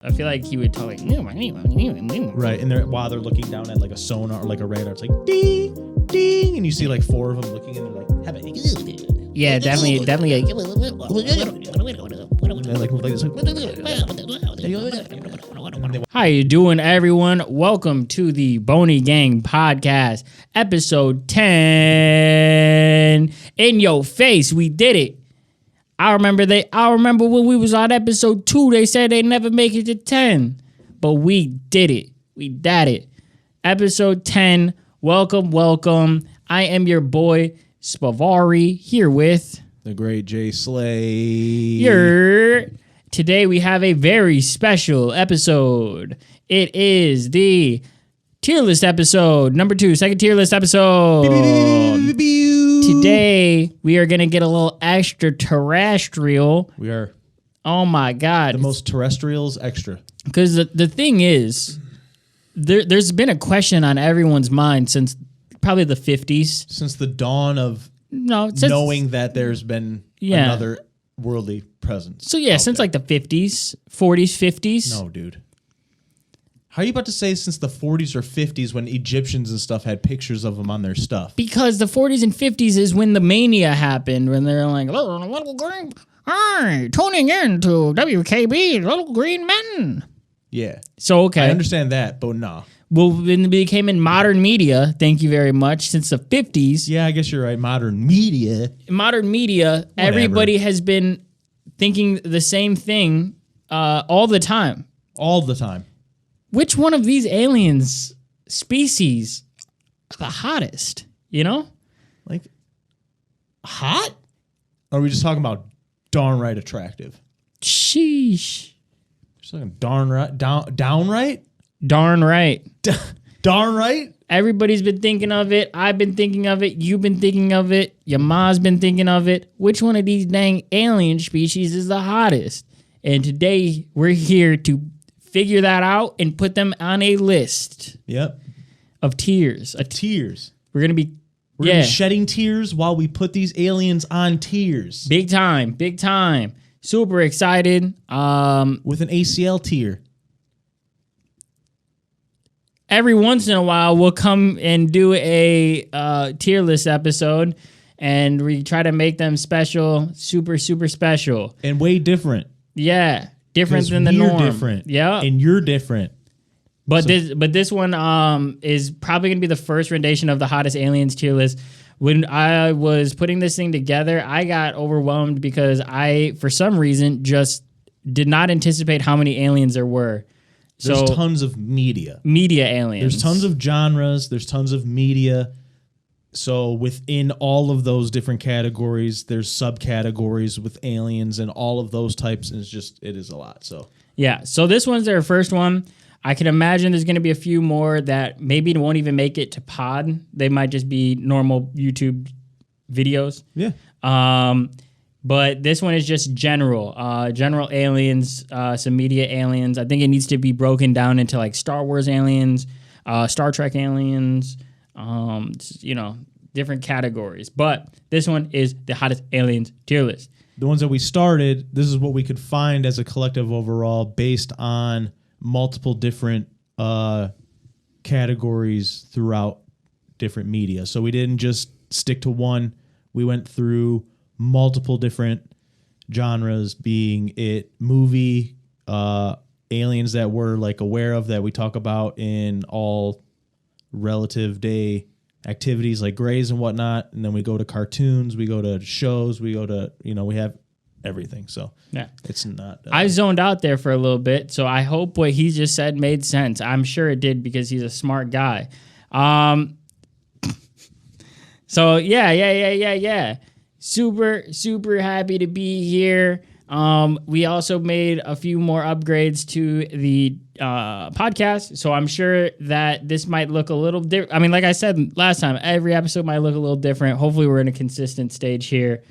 I feel like he would talk like right, and while they're looking down at like a sonar or like a radar, it's like ding, ding, and you see like four of them looking, and they're like, yeah, definitely. and they like move like this. How you doing, everyone? Welcome to the Boney Gang podcast, episode 10. In your face, we did it. I remember when we was on episode 2, they said they'd never make it to 10. But we did it. We did it. Episode 10. Welcome. I am your boy, Spavari, here with The great Jay Slay. Today we have a very special episode. It is the tier list episode, number 2, second tier list episode. Today, we are going to get a little extraterrestrial. We are. Oh, my God. The most terrestrials extra. Because the thing is, there's been a question on everyone's mind since probably the 50s. Since the dawn of knowing that there's been another worldly presence. So, since like the 50s, 40s, 50s. No, dude. How are you about to say since the 40s or 50s when Egyptians and stuff had pictures of them on their stuff? Because the 40s and 50s is when the mania happened, when they're like, little green, hi, tuning in to WKB, Little Green Men. Yeah. So, okay. I understand that, but nah. Well, when it became in modern media, thank you very much, since the 50s. Yeah, I guess you're right. Modern media. Whatever. Everybody has been thinking the same thing all the time. All the time. Which one of these aliens species are the hottest, you know? Like, hot? Or are we just talking about darn right attractive? Sheesh. Just talking darn right? Downright? Darn right. Darn right? Everybody's been thinking of it. I've been thinking of it. You've been thinking of it. Your ma's been thinking of it. Which one of these dang alien species is the hottest? And today, we're here to figure that out and put them on a list. Yep. Of tiers. Tiers. We're gonna be shedding tears while we put these aliens on tiers. Big time. Super excited. With an ACL tier. Every once in a while, we'll come and do a tier list episode, and we try to make them special, super, super special. And way different. Yeah. Different than the norm. You're different. Yeah. And you're different. But this one is probably going to be the first rendition of the hottest aliens tier list. When I was putting this thing together, I got overwhelmed because I, for some reason, just did not anticipate how many aliens there were. There's tons of media. Media aliens. There's tons of genres. There's tons of media. So within all of those different categories, there's subcategories with aliens and all of those types. And it is a lot. So yeah. So this one's their first one. I can imagine there's going to be a few more that maybe won't even make it to pod. They might just be normal YouTube videos. Yeah. But this one is just general aliens, some media aliens. I think it needs to be broken down into like Star Wars aliens, Star Trek aliens, different categories. But this one is the hottest aliens tier list. The ones that we started, this is what we could find as a collective overall based on multiple different categories throughout different media. So we didn't just stick to one. We went through multiple different genres, being it movie, aliens that we're like aware of that we talk about in all relative day activities like Grays and whatnot, and then we go to cartoons, we go to shows, we go to we have everything. So yeah, it's not. I zoned out there for a little bit, so I hope what he just said made sense. I'm sure it did because he's a smart guy. So yeah. Super happy to be here. We also made a few more upgrades to the podcast, so I'm sure that this might look a little different. I mean, like I said last time, every episode might look a little different. Hopefully, we're in a consistent stage here.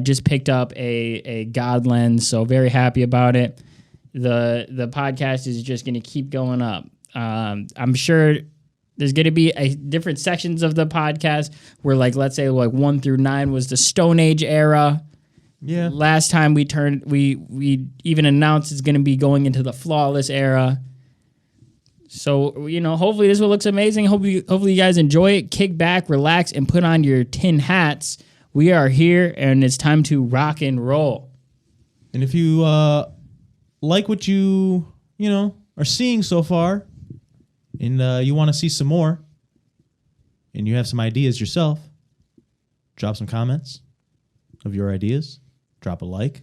Just picked up a God lens, so very happy about it. The podcast is just going to keep going up. I'm sure there's going to be different sections of the podcast where, like, let's say like 1 through 9 was the Stone Age era. Yeah. Last time we even announced it's going to be going into the flawless era. So, hopefully this one looks amazing. Hopefully you guys enjoy it. Kick back, relax, and put on your tin hats. We are here, and it's time to rock and roll. And if you like what you are seeing so far, and you want to see some more, and you have some ideas yourself, drop some comments of your ideas. Drop a like.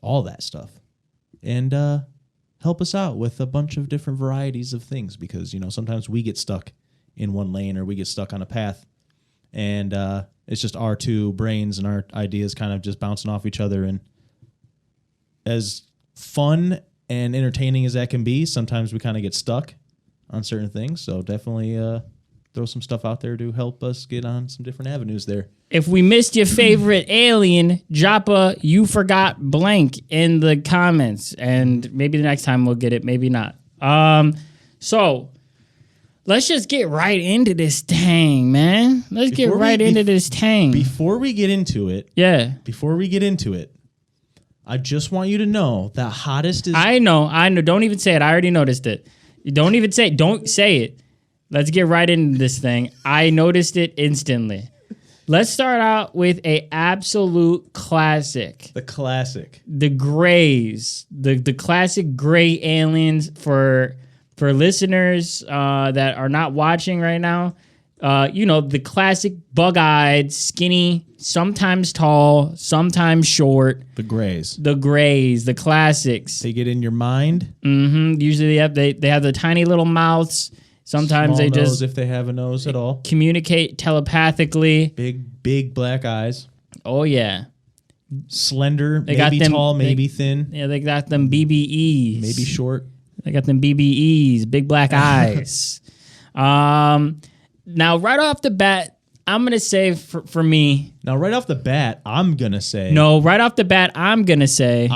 All that stuff. And help us out with a bunch of different varieties of things because, sometimes we get stuck in one lane or we get stuck on a path. And it's just our two brains and our ideas kind of just bouncing off each other. And as fun and entertaining as that can be, sometimes we kind of get stuck on certain things. So definitely throw some stuff out there to help us get on some different avenues there. If we missed your favorite alien, drop a "you forgot blank" in the comments, and maybe the next time we'll get it, maybe not. So let's just get right into this thing, man. Let's get right into this thing. Before we get into it, I just want you to know that hottest is. I know. Don't even say it. I already noticed it. Don't even say it. Don't say it. Let's get right into this thing. I noticed it instantly. Let's start out with a absolute classic. The classic. The Greys. The classic gray aliens for listeners that are not watching right now. The classic bug-eyed, skinny, sometimes tall, sometimes short. The Greys. The Greys, the classics. They get in your mind. Mm-hmm. Usually they have the tiny little mouths. Sometimes Small they nose just if they have a nose at all. Communicate telepathically. Big black eyes. Oh yeah. Slender, maybe tall, maybe thin. Yeah, they got them BBEs. Maybe short. They got them BBEs, big black eyes. Now right off the bat, I'm gonna say for me. Now right off the bat, I'm gonna say. No, right off the bat, I'm gonna say.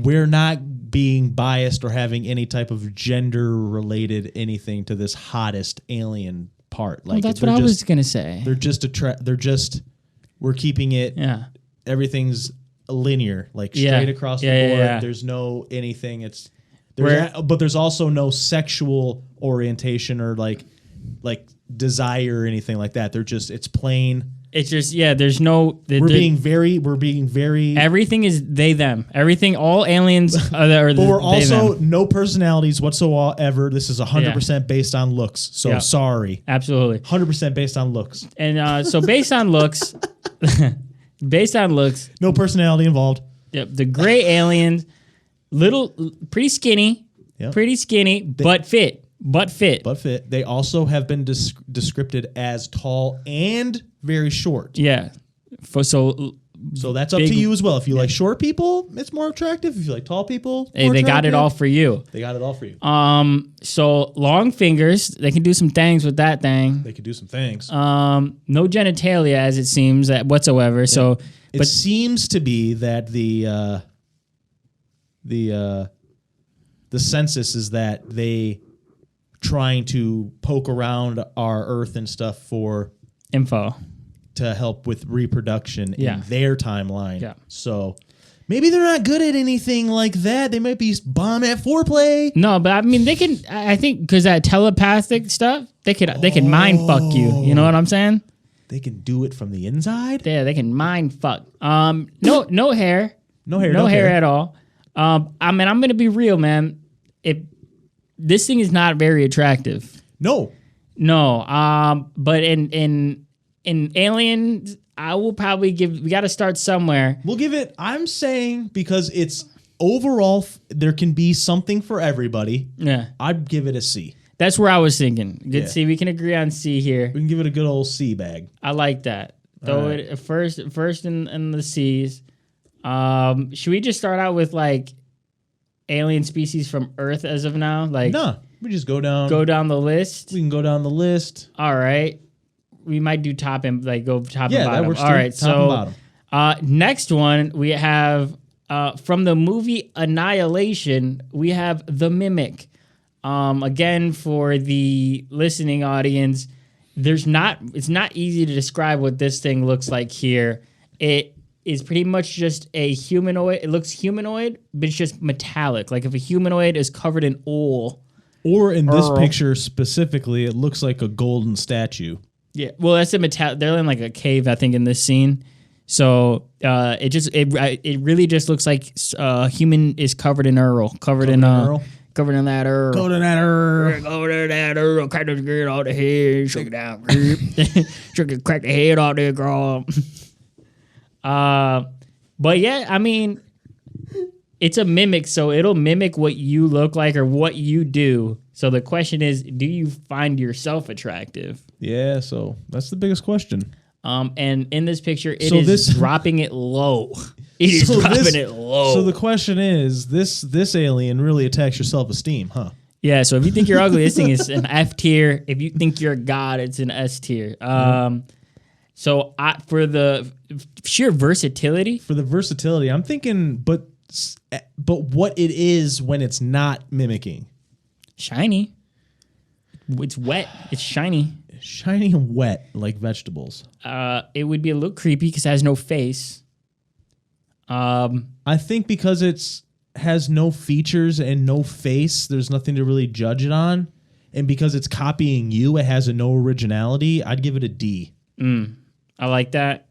We're not being biased or having any type of gender-related anything to this hottest alien part. Like, well, that's what I was gonna say. We're keeping it. Yeah. Everything's linear, like straight across the board. Yeah. There's no anything. But there's also no sexual orientation or like desire or anything like that. It's plain. It's just there's no. We're being very. Everything is they them. Everything, all aliens are. But we're also no personalities whatsoever. This is 100% based on looks. So sorry. Absolutely. 100% based on looks. And so based on looks, no personality involved. Yep. The gray aliens, pretty skinny, but fit. They also have been described as tall and very short. Yeah. So that's up to you as well. If you like short people, it's more attractive. If you like tall people, they got it all for you. So long fingers, they can do some things with that thing. No genitalia, as it seems whatsoever. Yeah. So it seems to be that the census is that they trying to poke around our Earth and stuff for info to help with reproduction in their timeline. Yeah. So maybe they're not good at anything like that. They might be bomb at foreplay. No, but I mean they can. I think because that telepathic stuff, they can mind fuck you. You know what I'm saying? They can do it from the inside. Yeah, they can mind fuck. No hair. No hair. No hair at all. I mean, I'm gonna be real, man. This thing is not very attractive. No. But in Aliens, I will probably we got to start somewhere. We'll give it, I'm saying, because it's overall, there can be something for everybody. Yeah. I'd give it a C. That's where I was thinking. Good C. We can agree on C here. We can give it a good old C bag. I like that. Throw it first in the C's. Should we just start out with like alien species from Earth as of now? No, we just go down the list. We can go down the list. All right. We might do top and bottom. That works. All right. Top and bottom. Next one we have from the movie Annihilation. We have The Mimic. Again, for the listening audience, it's not easy to describe what this thing looks like here. it is pretty much just a humanoid. It looks humanoid, but it's just metallic. Like if a humanoid is covered in oil. Or in this picture specifically, it looks like a golden statue. Yeah, well, that's a metal. They're in like a cave, I think, in this scene. So it really just looks like a human is covered in Earl, covered in that Earl. Go to that Earl. Go to that Earl. Crack the head off the head. Shake it out, crack the head off there, girl. But yeah, I mean, it's a mimic, so it'll mimic what you look like or what you do. So the question is, do you find yourself attractive? Yeah, so that's the biggest question. And in this picture, it is dropping it low. It is dropping it low. So the question is, this alien really attacks your self-esteem, huh? Yeah, so if you think you're ugly, this thing is an F tier. If you think you're a god, it's an S tier. So for the sheer versatility. For the versatility, I'm thinking, but what it is when it's not mimicking. Shiny. It's wet. It's shiny. Shiny and wet like vegetables. It would be a little creepy because it has no face. I think because it's has no features and no face, there's nothing to really judge it on. And because it's copying you, it has no originality. I'd give it a D. I like that.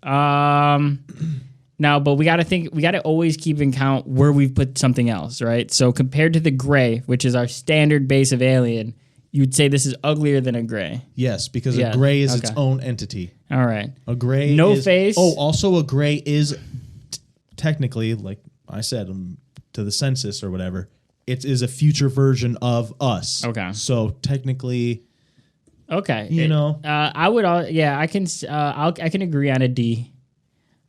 Now, but we got to always keep in count where we've put something else, right? So compared to the gray, which is our standard base of alien, you'd say this is uglier than a gray. Yes, because a gray is its own entity. All right. A gray face. Oh, also a gray is technically, like I said, to the census or whatever, it is a future version of us. Okay. So technically, okay, I would. I can agree on a D.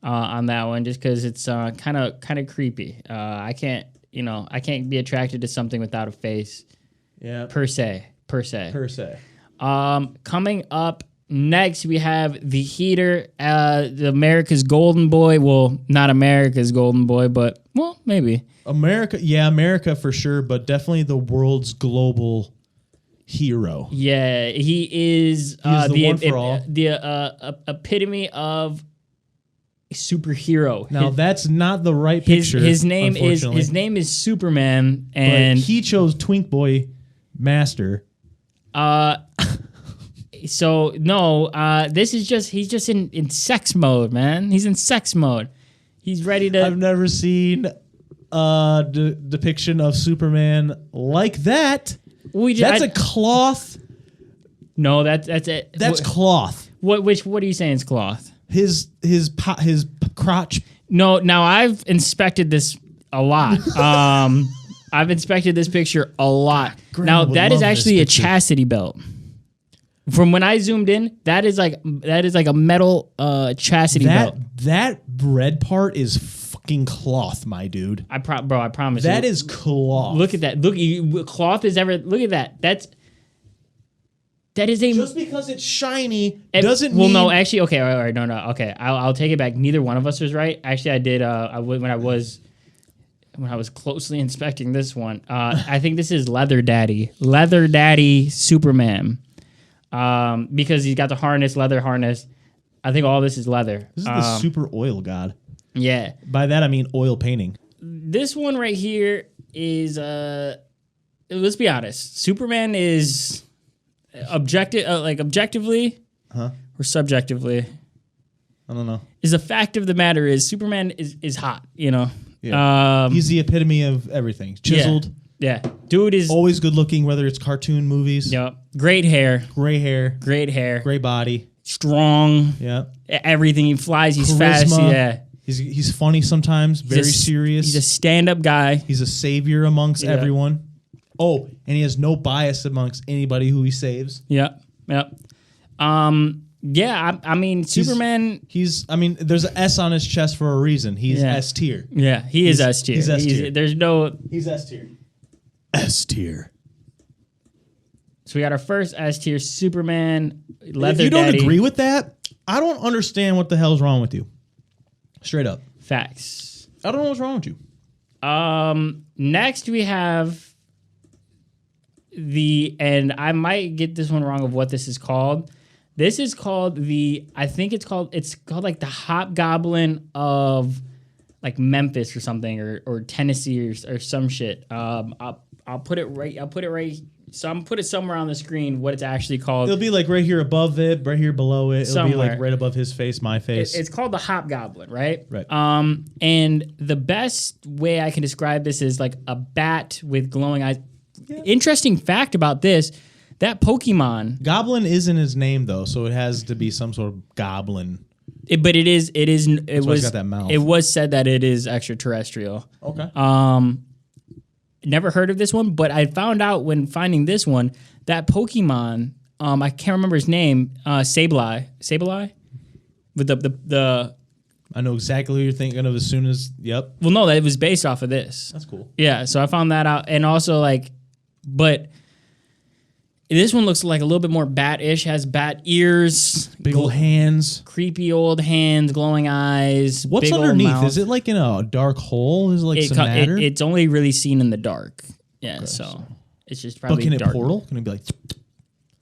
On that one, just because it's kind of creepy. I can't be attracted to something without a face. Yeah. Per se. Coming up next, we have the heater, the America's Golden Boy. Well, not America's Golden Boy, but well, maybe America for sure, but definitely the world's global hero. Yeah, he is the one for all. The epitome of superhero. Now that's not the right picture. His name is Superman, and but he chose Twink Boy Master. So no, this is he's just in sex mode, man. He's in sex mode. He's ready to. I've never seen a depiction of Superman like that. That's a cloth. No, that's it. That's cloth. What are you saying is cloth? His crotch. No, now I've inspected this a lot. I've inspected this picture a lot. Now that is actually a chastity belt. From when I zoomed in, that is like a metal chastity belt. That red part is fucking cloth, my dude. I promise. That is cloth. Look at that. Cloth is ever. Look at that. That is a. Just because it's shiny doesn't mean. Well, no, actually, okay, all right, no, okay, I'll take it back. Neither one of us was right. Actually, I did. When I was closely inspecting this one, I think this is Leather Daddy Superman, because he's got the leather harness. I think all this is leather. This is the super oil god. Yeah. By that I mean oil painting. This one right here is. Let's be honest. Superman is. Objectively, or subjectively, I don't know. Is the fact of the matter is Superman is hot, Yeah. He's the epitome of everything. Chiseled. Yeah. Dude is always good looking, whether it's cartoon movies. Yep. Great hair. Great hair. Great body. Strong. Yeah. Everything. He flies. He's Charisma. fast. Yeah. He's funny sometimes. Very serious. He's a stand-up guy. He's a savior amongst everyone. Oh, and he has no bias amongst anybody who he saves. Yep. I mean, Superman. There's an S on his chest for a reason. He's S tier. Yeah, he's S tier. He's S tier. He's S tier. S tier. So we got our first S tier, Superman, Leather Daddy. If you don't agree with that, I don't understand what the hell's wrong with you. Straight up. Facts. I don't know what's wrong with you. Next we have and I might get this one wrong of what this is called, This is called it's called like the Hobgoblin of like Memphis or something or Tennessee or some shit. I'll put it right. So I'm put it somewhere on the screen what it's actually called. It'll be like right here above it, right here below it. It'll be like Somewhere. right above his face, my face. It's called the Hobgoblin, right? Right. And the best way I can describe this is like a bat with glowing eyes. Yeah. Interesting fact about this, that Pokemon. Goblin isn't his name though, so it has to be some sort of goblin. It was got that mouth. It was said that it is extraterrestrial. Okay. Never heard of this one, but I found out when finding this one that Pokemon, I can't remember his name, Sableye, with the. I know exactly who you're thinking of as soon as. Yep. Well, no, it was based off of this. That's cool. Yeah, so I found that out, and also but this one looks like a little bit more bat-ish. Has bat ears, big old hands, creepy old hands, glowing eyes. What's big underneath? Old mouth. Is it like in a dark hole? Is it like some matter? It's only really seen in the dark. Yeah, Okay, so it's just probably. But can dark. it portal? Can it be like?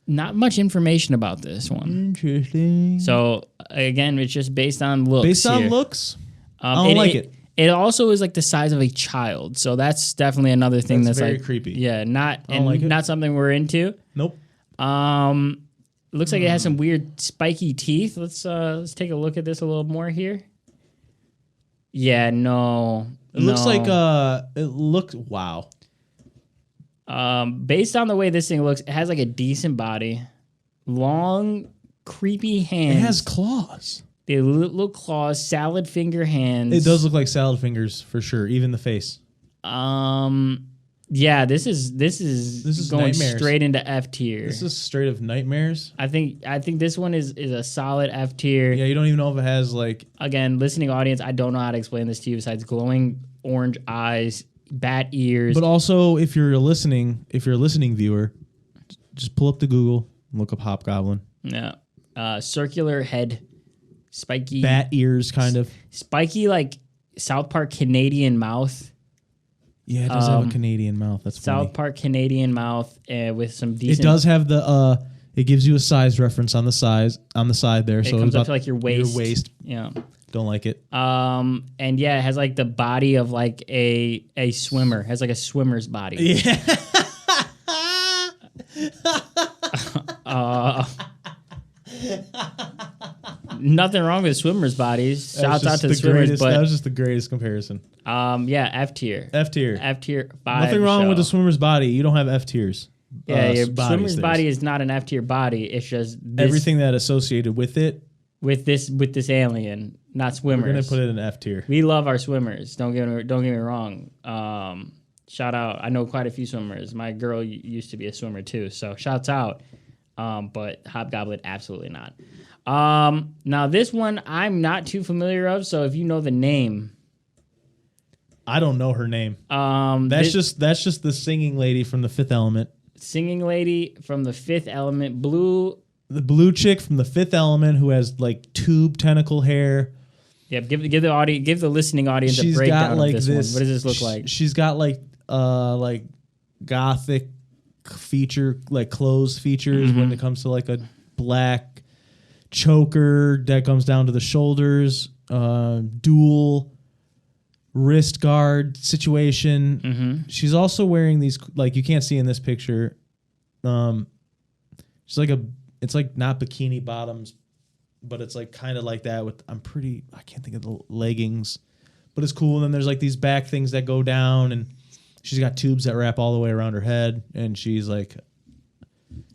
Not much information about this one. Interesting. So again, it's just based on looks. Based on here. looks, I don't like it. It also is like the size of a child, so that's definitely another thing that's very like creepy. Yeah, not something we're into. Nope. Looks like it has some weird spiky teeth. Let's take a look at this a little more here. Yeah, no. It looks like wow. Based on the way this thing looks, it has like a decent body, long, creepy hands. It has claws. They look claws, salad finger hands. It does look like salad fingers for sure, even the face. Yeah, this is going nightmares. straight into F tier. This is straight of nightmares. I think this one is a solid F tier. Yeah, you don't even know if it has like. Again, listening audience, I don't know how to explain this to you besides glowing orange eyes, bat ears. But also, if you're a listening viewer, just pull up the Google and look up Hobgoblin. Yeah, circular head, spiky bat ears, kind of spiky like South Park Canadian mouth. Yeah, it does have a Canadian mouth. That's funny. South Park Canadian mouth with some decent. It does have the. It gives you a size reference on the side there. It so comes about up to like your waist. Your waist. Yeah. Don't like it. And yeah, it has like the body of like a swimmer. It has like a swimmer's body. Yeah. Nothing wrong with swimmers' bodies. Shouts out to the swimmers, but that was just the greatest comparison. Yeah, F tier. F tier. F tier. Nothing wrong with the swimmer's body. You don't have F tiers. Yeah, your swimmer's body is not an F tier body. It's just everything that associated with it. With this alien, not swimmers. We're gonna put it in F tier. We love our swimmers. Don't get me wrong. Shout out. I know quite a few swimmers. My girl used to be a swimmer too. So shouts out. But Hobgoblin, absolutely not. Now this one I'm not too familiar of. So if you know the name, I don't know her name. That's just the singing lady from The Fifth Element. Singing lady from The Fifth Element, the blue chick from The Fifth Element who has like tube tentacle hair. Yeah, give the listening audience a breakdown of this one. What does this look like? She's got like gothic feature, like clothes features when it comes to like a black choker that comes down to the shoulders, dual wrist guard situation. She's also wearing these, like you can't see in this picture. She's like it's like not bikini bottoms, but it's like kind of like that with I can't think of the leggings, but it's cool. And then there's like these back things that go down, and she's got tubes that wrap all the way around her head, and she's like,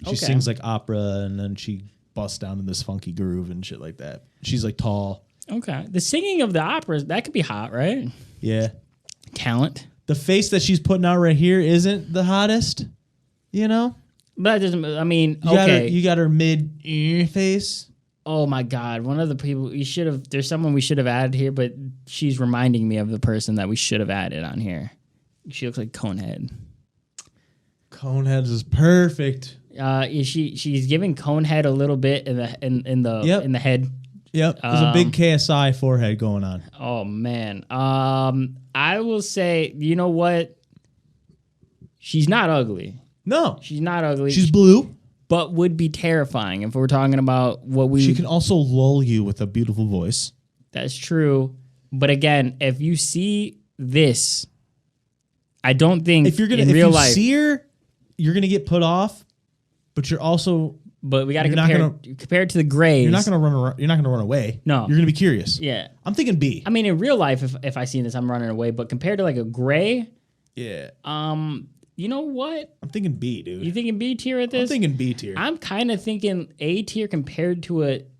she sings like opera, and then she busts down in this funky groove and shit like that. She's like tall. Okay. The singing of the operas, that could be hot, right? Yeah. Talent. The face that she's putting out right here isn't the hottest, you know? But that doesn't, I mean, you got her mid face. Oh my God. One of the people there's someone we should have added here, but she's reminding me of the person that we should have added on here. She looks like Conehead. Conehead is perfect. She's giving Conehead a little bit in the head. Yep. There's a big KSI forehead going on. Oh man. I will say, you know what? She's not ugly. No. She's not ugly. She's blue. but would be terrifying if we're talking about what we. She can also lull you with a beautiful voice. That's true. But again, if you see this, I don't think if you see her, you're gonna get put off. But you're also. But we got to compare it to the Grays. You're not gonna run. You're not gonna run away. No, you're gonna be curious. Yeah, I'm thinking B. I mean, in real life, if I see this, I'm running away. But compared to like a Gray, yeah. You know what? I'm thinking B, dude. You thinking B tier at this? I'm thinking B tier. I'm kind of thinking A tier compared to it,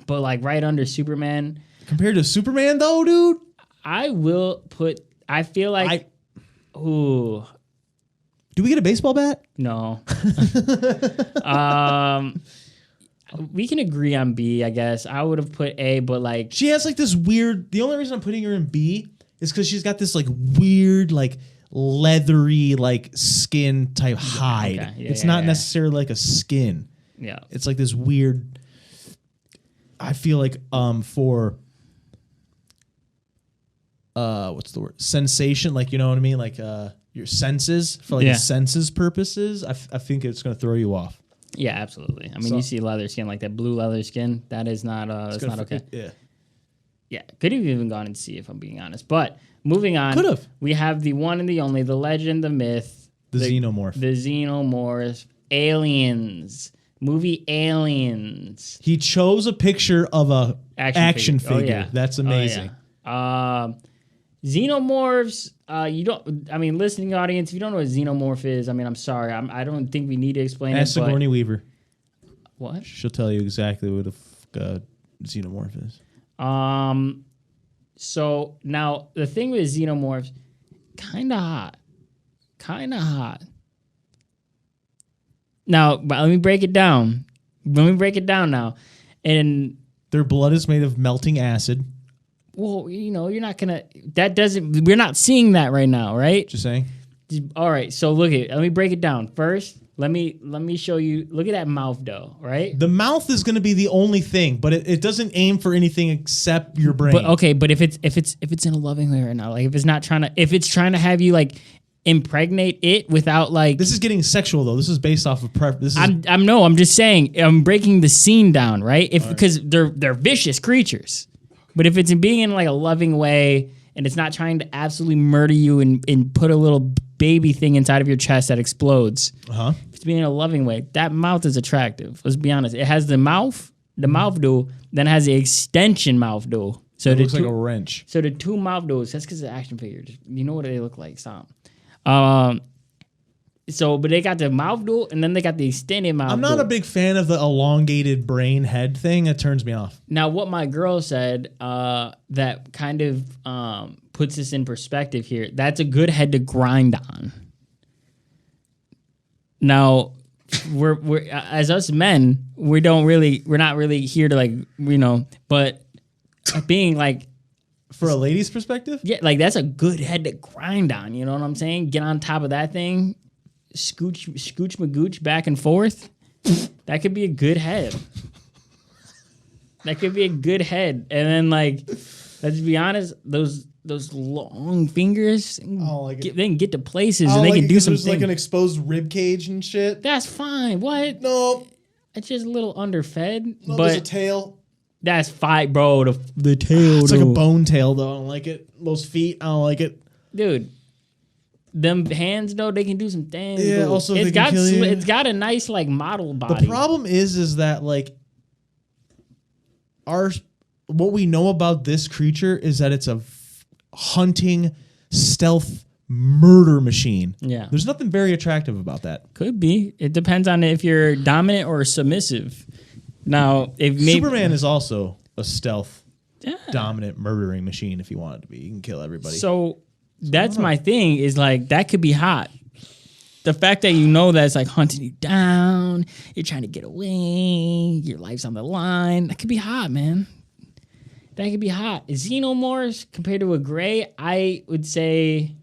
but like right under Superman. Compared to Superman, though, dude. I will put. I feel like. Ooh. Do we get a baseball bat? No. We can agree on B, I guess. I would have put A, but like she has like this weird. The only reason I'm putting her in B is because she's got this like weird, like leathery, like skin type hide. Okay. It's not necessarily like a skin. Yeah, it's like this weird. I feel like for what's the word? Sensation, like you know what I mean, like your senses for like senses purposes. I think it's gonna throw you off. Yeah, absolutely. I mean, you see leather skin, like that blue leather skin. That is not. That's not okay. Yeah. Could have even gone and see if I'm being honest. But moving on, could have. We have the one and the only, the legend, the myth, the xenomorph, the xenomorph, Aliens movie, Aliens. He chose a picture of a action figure. Oh, yeah. That's amazing. Oh, yeah. Xenomorphs. You don't. I mean, listening audience, if you don't know what xenomorph is, I mean, I'm sorry. I don't think we need to explain it. Ask Sigourney Weaver. What? She'll tell you exactly what a xenomorph is. So now the thing with xenomorphs, kind of hot. Now, but let me break it down. Now, and their blood is made of melting acid. Well, you know, you're not gonna. That doesn't. We're not seeing that right now, right? Just saying. All right. So look at. Let me break it down first. Let me show you. Look at that mouth, though. Right. The mouth is going to be the only thing, but it doesn't aim for anything except your brain. But okay. But if it's in a loving way right now, like if it's trying to have you like impregnate it without like. This is getting sexual though. This is based off of I'm just saying. I'm breaking the scene down, right? Because they're vicious creatures. But if it's being in like a loving way and it's not trying to absolutely murder you and put a little baby thing inside of your chest that explodes, if it's being in a loving way, that mouth is attractive. Let's be honest. It has the mouth do, then it has the extension mouth do. So it looks like a wrench. So the two mouth doors, that's because the action figures. You know what they look like, Sam. So, but they got the mouth dual, and then they got the extended mouth. I'm not a big fan of the elongated brain head thing. It turns me off. Now, what my girl said, that kind of puts this in perspective here. That's a good head to grind on. Now, we're as us men, we're not really here to like, you know, but being like. For a lady's perspective? Yeah, like that's a good head to grind on. You know what I'm saying? Get on top of that thing. Scooch magooch back and forth. That could be a good head. And then like, let's be honest, those long fingers, they can get to places and they can do something. There's like an exposed rib cage and shit. That's fine. What? No, it's just a little underfed. No, but there's a tail. That's fine, bro. The tail. It's like a bone tail though. I don't like it. Those feet, I don't like it, dude. Them hands, though, they can do some things. Yeah, dude. also it's got a nice like model body. The problem is that like what we know about this creature is that it's a hunting stealth murder machine. Yeah, there's nothing very attractive about that. Could be. It depends on if you're dominant or submissive. Now, if Superman is also a stealth, dominant murdering machine. If you want it to be, you can kill everybody. So that's my thing. Is like that could be hot. The fact that you know that it's like hunting you down, you're trying to get away, your life's on the line. That could be hot, man. That could be hot. Xenomorphs compared to a gray, I would say,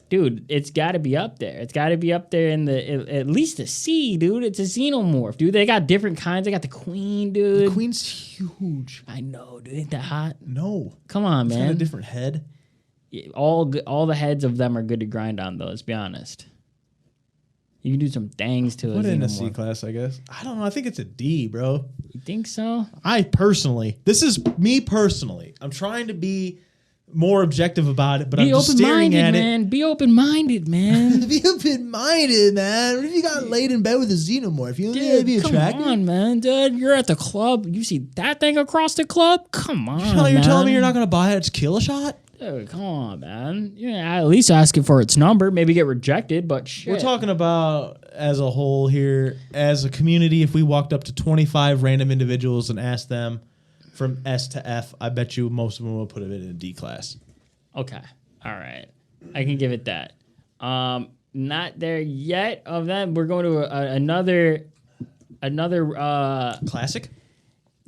dude, it's got to be up there. It's got to be up there in at least a C, dude. It's a xenomorph, dude. They got different kinds. They got the queen, dude. The queen's huge. I know, dude. Ain't that hot? No. Come on, man. It's got a different head. All the heads of them are good to grind on, though. Let's be honest. You can do some things to Put a it in a C xenomorph. class, I guess. I don't know. I think it's a D, bro. You think so? This is me personally. I'm trying to be more objective about it, but Be I'm just staring open-minded, at man. Be open-minded, man. it. Be open-minded, man. What if you got laid in bed with a xenomorph? You Dude, be come attracted? on, man. Dude, you're at the club. You see that thing across the club? Come on, You're telling me man. you're not going to buy it? Just kill a shot? Dude, come on, man. Yeah, at least asking for its number. Maybe get rejected, but shit. We're talking about as a whole here, as a community, if we walked up to 25 random individuals and asked them from S to F, I bet you most of them will put it in a D class. Okay. All right. I can give it that. Not there yet of that. We're going to another Classic?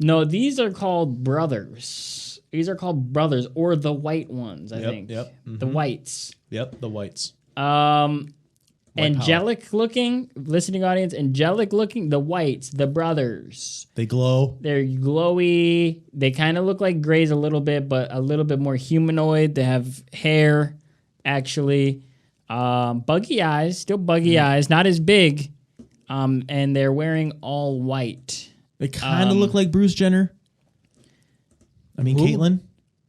no, these are called brothers. These are called brothers or the white ones, I think. Yep. The whites. Yep, the whites. Angelic looking, listening audience, angelic looking, the whites, the brothers. They glow. They're glowy. They kind of look like grays a little bit, but a little bit more humanoid. They have hair, actually. Buggy eyes, still buggy eyes, not as big. And they're wearing all white. They kind of look like Bruce Jenner. I mean, Who? Caitlyn.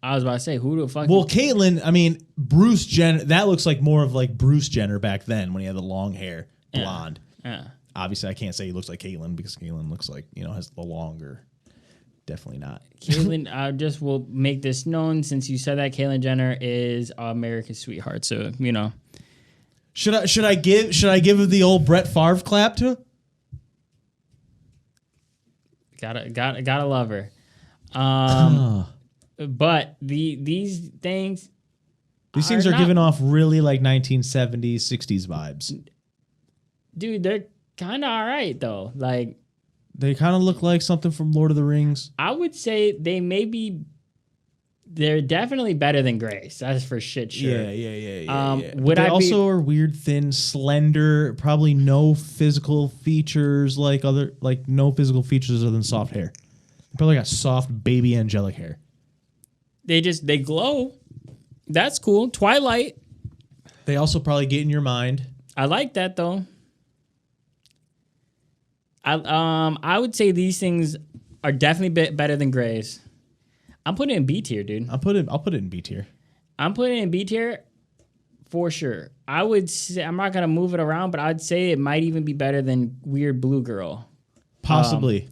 I was about to say, who the fuck? Well, Caitlyn, I mean, Bruce Jenner, that looks like more of like Bruce Jenner back then when he had the long hair, blonde. Yeah. Obviously, I can't say he looks like Caitlyn because Caitlyn looks like, has the longer. Definitely not. Caitlyn, I just will make this known since you said that Caitlyn Jenner is America's sweetheart. So, Should I give the old Brett Favre clap to? Gotta love her. But these things are giving off really like 1970s, 60s vibes. Dude, they're kind of all right though. Like they kind of look like something from Lord of the Rings. I would say they're definitely better than Grace. That's for shit sure. Yeah. Would they I also are weird, thin, slender, probably no physical features no physical features other than soft hair. They probably got soft baby angelic hair. They glow. That's cool. Twilight. They also probably get in your mind. I like that though. I would say these things are definitely better than Grays. I'm putting it in B tier, dude. I'll put it in B tier. I'm putting it in B tier for sure. I would say I'm not gonna move it around, but I'd say it might even be better than Weird Blue Girl. Possibly.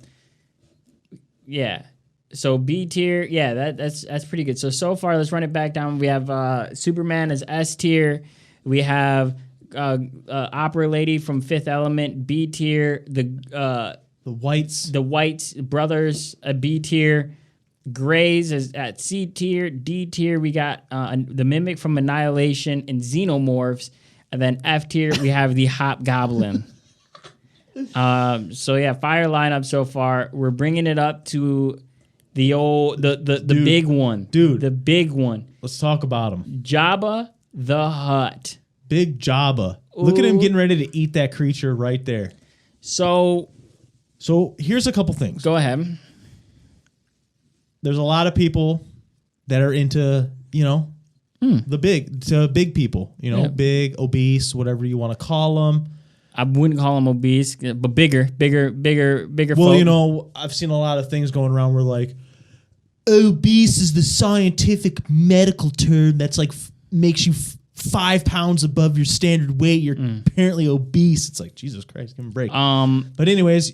Yeah. So B tier, yeah, that's pretty good. So far, let's run it back down. We have Superman as S tier. We have Opera Lady from Fifth Element, B tier. The Whites brothers, a B tier. Greys is at C tier. D tier, we got the Mimic from Annihilation and Xenomorphs, and then F tier we have the Hobgoblin. So yeah, fire lineup so far. We're bringing it up to the big one, dude. The big one. Let's talk about him. Jabba the Hutt. Big Jabba. Look at him getting ready to eat that creature right there. So here's a couple things. Go ahead. There's a lot of people that are into, the big people, big, obese, whatever you want to call them. I wouldn't call them obese, but bigger. Well, folk. I've seen a lot of things going around where like obese is the scientific medical term that's like makes you 5 pounds above your standard weight. You're apparently obese. It's like, Jesus Christ, give him a break. But anyways,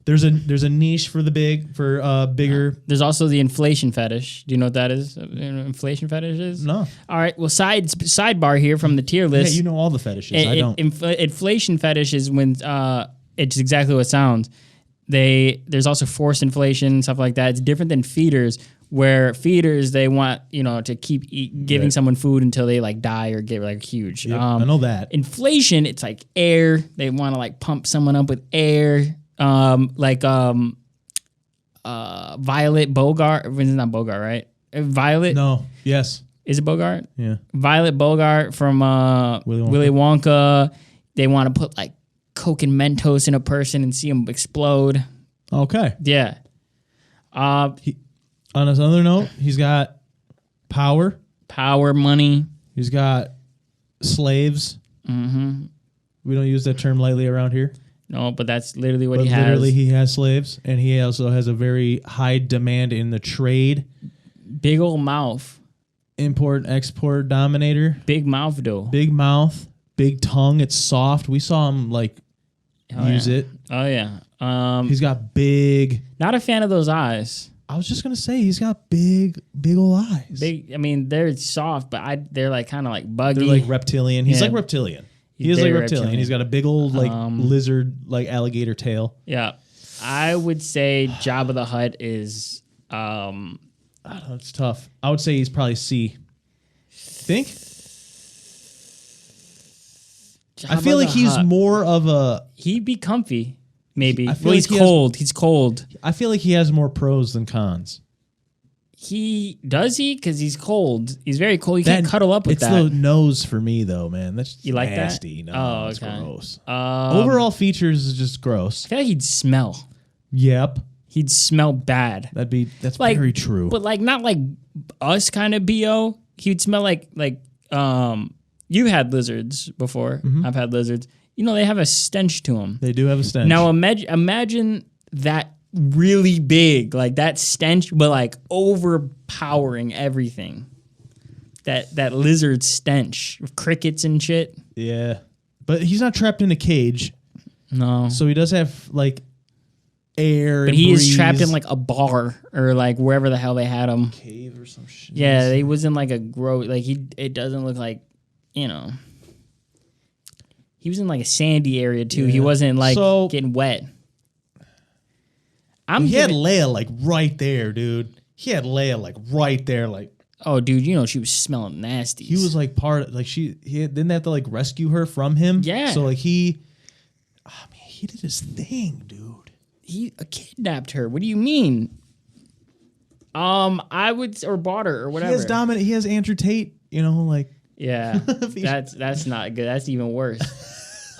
there's a niche for bigger. There's also the inflation fetish. Do you know what that is? Inflation fetish is? No. All right. Well, sidebar here from the tier list. Yeah, you know all the fetishes. I don't. Inflation fetish is when it's exactly what it sounds. There's also forced inflation, stuff like that. It's different than feeders, where feeders they want to keep giving someone food until they like die or get like huge. Yep, I know that. Inflation, it's like air. They want to like pump someone up with air. Violet Bogart. It's not Bogart, right? Violet. No. Yes. Is it Bogart? Yeah. Violet Bogart from Willy Wonka. They want to put like Coke and Mentos in a person and see him explode. Okay. Yeah. On another note, he's got power. Power, money. He's got slaves. Mm-hmm. We don't use that term lightly around here. No, but that's literally what But he has. literally, he has slaves, and he also has a very high demand in the trade. Big old mouth. Import, export dominator. Big mouth, though. Big mouth, big tongue. It's soft. We saw him use it. Oh, yeah. He's got big. Not a fan of those eyes. I was just gonna say he's got big old eyes. Big. I mean, they're soft, but they're like kind of like buggy. They're like reptilian. He's Yeah. like reptilian. He's He is like very reptilian. He's got a big old lizard, alligator tail. Yeah. I would say Jabba the Hutt is. I don't know, it's tough. I would say he's probably C. Think? I feel like he's more of a. He'd be comfy, maybe. I feel Well, like he's cold. He's cold. I feel like he has more pros than cons. Does he? Because he's cold. He's very cold. You can't cuddle up with it's that. the nose for me, though, man. That's You like that? nasty. No, it's okay. gross. Overall features is just gross. I feel like he'd smell. Yep. He'd smell bad. That's Like, very true. But like not like us kind of BO. He'd smell like you had lizards before. Mm-hmm. I've had lizards. You know, they have a stench to them. They do have a stench. Now imagine that really big, like that stench, but like overpowering everything. That lizard stench with crickets and shit. Yeah. But he's not trapped in a cage. No. So he does have like air. But and he breeze. is trapped in like a bar or like wherever the hell they had him. Cave or some shit. Yeah, he was in like a like it doesn't look like, you know. He was in like a sandy area too. He Yeah. wasn't like So- getting wet. He had Leia like right there, dude. He had Leia like right there, like. Oh, dude, you know she was smelling nasty. He was like he didn't have to like rescue her from him. Yeah. So like he did his thing, dude. He kidnapped her. What do you mean? I would or bought her or whatever. He has Andrew Tate, like. Yeah, that's not good. That's even worse. He's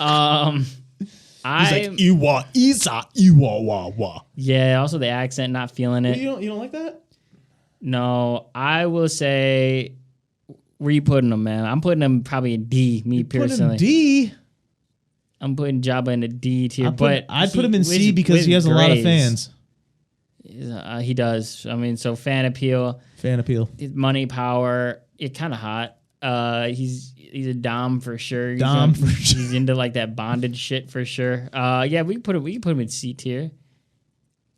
like Iwa Isa Iwa Wa Wa. Yeah. Also, the accent, not feeling it. You don't like that? No, I will say. Where you putting him, man? I'm putting him probably in D. Me personally, D. I'm putting Jabba in a D tier, I'd put him in C because he has a lot of fans. He does. I mean, so fan appeal, his money, power. It's kind of hot. He's a dom for sure. He's into like that bondage shit for sure. Yeah, we can put him in C tier.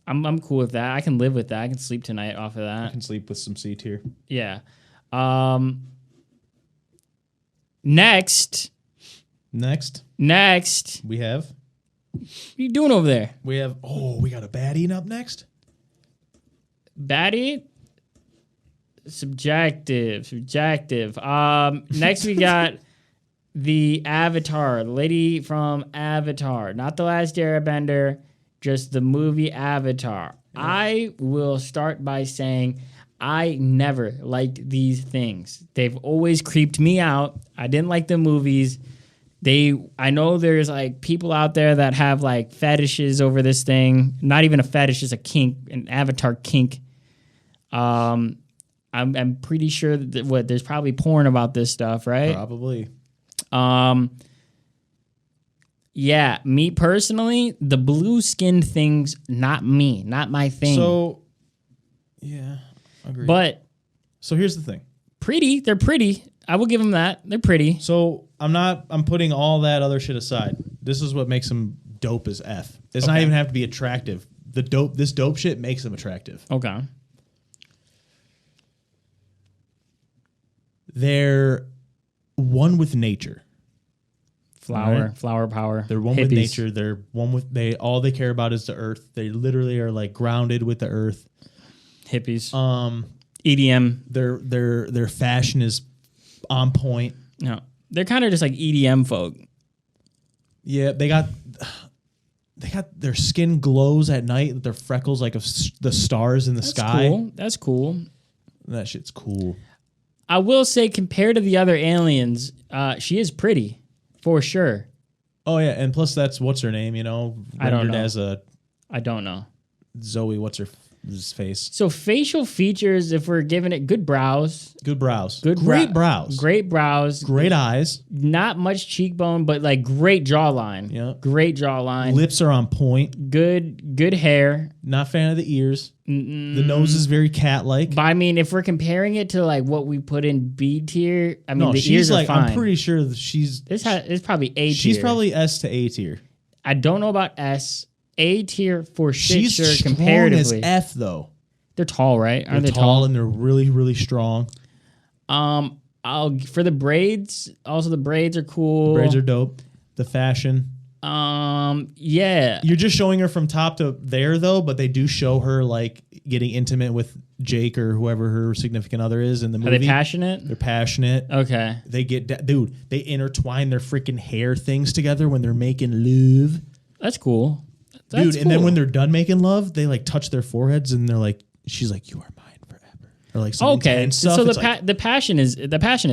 I'm cool with that. I can live with that. I can sleep tonight off of that. I can sleep with some C tier. Yeah. Next, we have. what are you doing over there? We got a baddie up next. Baddie? Subjective. Next we got the Avatar, the lady from Avatar, not The Last Airbender, just the movie Avatar. Yeah. I will start by saying I never liked these things. They've always creeped me out. I didn't like the movies. I know there's like people out there that have like fetishes over this thing. Not even a fetish, it's a kink, an Avatar kink. I'm pretty sure that there's probably porn about this stuff, right? Probably. Yeah, me personally, the blue skin things, not me, not my thing. So, yeah, agreed. But so here's the thing. They're pretty. I will give them that. They're pretty. So I'm putting all that other shit aside. This is what makes them dope as F. It's not even have to be attractive. This dope shit makes them attractive. Okay. They're one with nature. Flower power. They're one with nature. They're one with all they care about is the earth. They literally are like grounded with the earth. Hippies. EDM. Their fashion is on point. No. They're kind of just like EDM folk. Yeah, they got their skin glows at night with their freckles like of the stars in the sky. Cool. That's cool. That shit's cool. I will say, compared to the other aliens, she is pretty, for sure. Oh yeah, and plus that's what's her name? I don't know. As a I don't know. Zoe. What's her his face. So facial features, if we're giving it good brows, Good brows. Good Great brows. great brows, Great eyes. not much cheekbone, but like great jawline. Yeah. Great jawline. Lips are on point. Good hair. Not fan of the ears. The nose is very cat-like. But I mean, if we're comparing it to like what we put in B tier, I mean, No, the she's ears like, are fine. I'm pretty sure that she's It's probably A tier. she's probably S to A tier. I don't know about S. A tier for shit She's sure strong comparatively. as F though. They're tall, right? Aren't They're they tall and they're really, really strong. I'll for the braids. Also, the braids are cool. Braids are dope. The fashion. Yeah. You're just showing her from top to there though, but they do show her like getting intimate with Jake or whoever her significant other is in the movie. Are they passionate? They're passionate. Okay. They get dude. They intertwine their freaking hair things together when they're making love. That's cool. Dude, and then when they're done making love, they like touch their foreheads and they're like, she's like, "You are mine forever," or like some intense stuff. So It's like, the passion is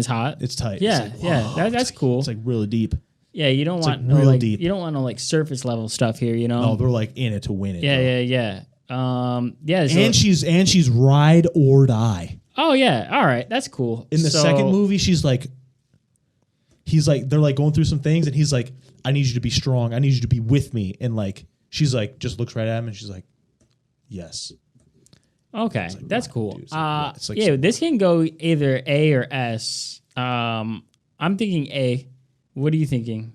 hot. it's tight. Yeah, It's like, yeah, whoa. that's cool. It's like really deep. Yeah, you don't want like no real like deep. you don't want no like surface level stuff here. You know. No, they're like in it to win it. Yeah, bro. yeah. So, And she's ride or die. oh yeah, all right, that's cool. In the So- second movie, they're like going through some things, and he's like, "I need you to be strong. I need you to be with me." And like, she's like, just looks right at him, and she's like, "Yes." Okay, that's wow, cool. dude, it's like, wow. It's like yeah, so- this can go either A or S. I'm thinking A. What are you thinking?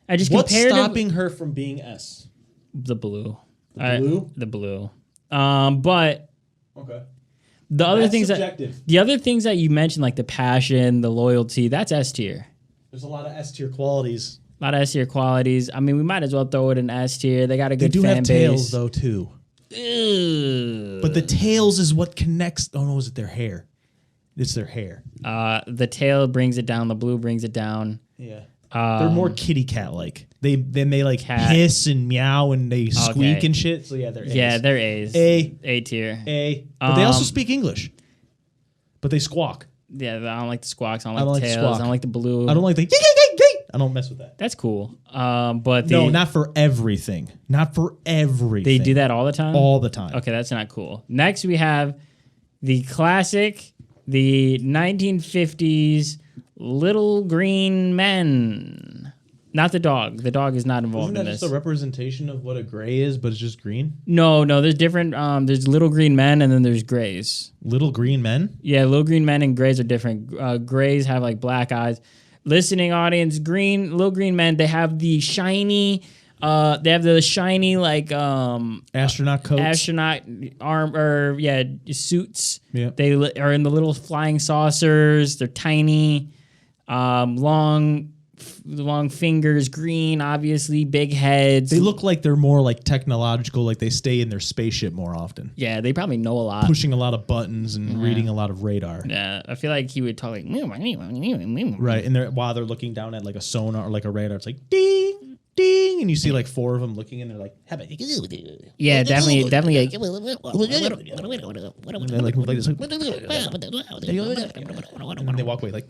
I just What's compared stopping her from being S? the blue. blue? The blue. But Okay. the other That's things subjective. the other things that you mentioned, like the passion, the loyalty, that's S tier. There's a lot of S tier qualities. A lot of S tier qualities. I mean, we might as well throw it in S tier. They got a They good do fan have base. tails though too. Ew. But the tails is what connects. Oh no, is it their hair? It's their hair. The tail brings it down. The blue brings it down. Yeah. They're more kitty cat like. They like Cat. hiss and meow and they squeak Okay. and shit. So yeah, they're A's. Yeah, they're A's. A tier. A. But they also Um, speak English. But they squawk. Yeah, I don't like the squawks. I don't I don't like like the the tails. squawk. I don't like the blue. I don't like the I don't mess with that. That's cool. But No, not for everything. Not for everything. they do that all the time. all the time. Okay, that's not cool. Next, we have the classic, the 1950s Little Green Men. Not the dog. The dog is not involved Isn't in that this. just a representation of what a gray is, but it's just green? No, there's different. There's Little Green Men and then there's grays. Little green men? Yeah, Little Green Men and grays are different. Grays have like black eyes. Listening audience, Little Green Men, they have the shiny. They have the shiny like Astronaut coats? astronaut suits. Yeah. They are in the little flying saucers. They're tiny, long fingers, green, obviously, big heads. They look like they're more like technological, like they stay in their spaceship more often. Yeah, they probably know a lot. Pushing a lot of buttons and reading a lot of radar. Yeah, I feel like he would talk like Right. And while they're looking down at like a sonar or like a radar, it's like ding, ding. And you see like four of them looking and they're like, Yeah, definitely. Like, and they like move like this. Like, and then they walk away like,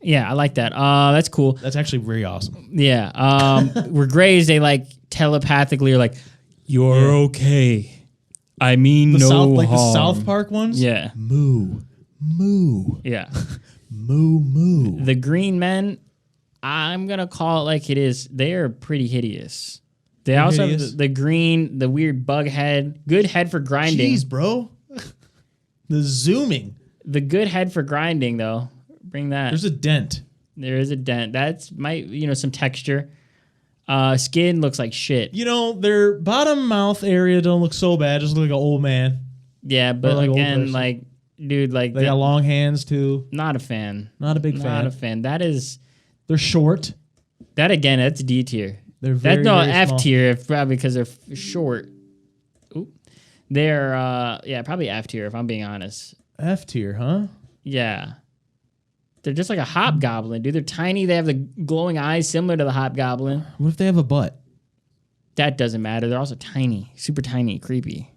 yeah, I like that. That's cool. that's actually very awesome. Yeah. We're grays. They like telepathically are like, "You're okay. I mean no South, like harm." the South Park ones? Yeah. Moo, moo, Yeah. moo, moo. The green men, I'm gonna call it like it is. They are pretty hideous. They also hideous? have the green, the weird bug head. Good head for grinding. Jeez, bro. The zooming. The good head for grinding though. Bring that. There's a dent. There is a dent. That's some texture. Skin looks like shit. You know, their bottom mouth area don't look so bad. Just look like an old man. Yeah, but like old again, person. like, dude, like, They got long hands too. not a fan. Not a big Not fan. a fan. That is They're short. that again. That's D tier. They're very, That's no very F small. tier, probably because they're short. Oop. They're probably F tier if I'm being honest. F tier, huh? Yeah. They're just like a hobgoblin, dude. They're tiny. They have the glowing eyes similar to the hobgoblin. What if they have a butt? That doesn't matter. They're also tiny, super tiny, creepy.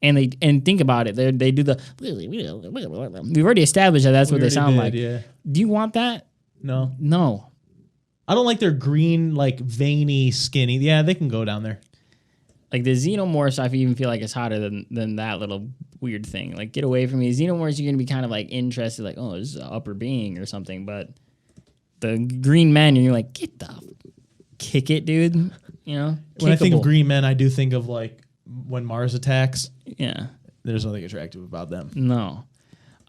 And think about it. They do the. We've already established that that's what they sound like. Yeah. Do you want that? No. No. I don't like their green, like veiny, skinny. Yeah, they can go down there. Like the xenomorphs, I even feel like it's hotter than that little weird thing. Like, get away from me. Xenomorphs, you're gonna be kind of like interested, like, oh, this is an upper being or something. But the green men, you're like, kick it, dude. You know. When I think of green men, I do think of like when Mars attacks. Yeah. There's nothing attractive about them. No.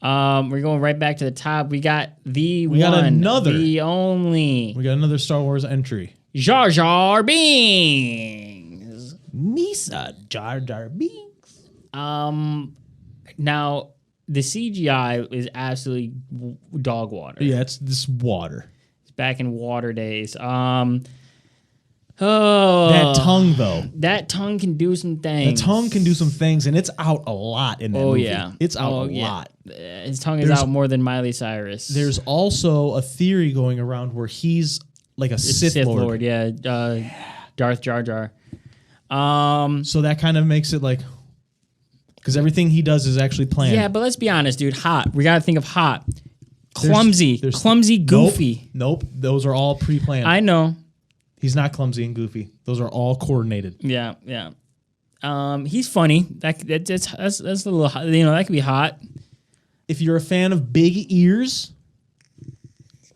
We're going right back to the top. We got the only. We got another Star Wars entry. Jar Jar Binks. Misa Jar Jar Binks. Now the CGI is absolutely dog water. Yeah, it's this water. It's back in water days. That tongue though. That tongue can do some things. The tongue can do some things, and it's out a lot in that movie. Yeah, it's out a lot. His tongue is out more than Miley Cyrus. There's also a theory going around where he's like a Sith Lord. Yeah, Darth Jar Jar. So that kind of makes it like, because everything he does is actually planned. Yeah, but let's be honest, dude. Hot. We got to think of hot. Clumsy. Clumsy, goofy. Nope. Those are all pre-planned. I know. He's not clumsy and goofy. Those are all coordinated. Yeah. He's funny. That's a little, that could be hot. If you're a fan of big ears,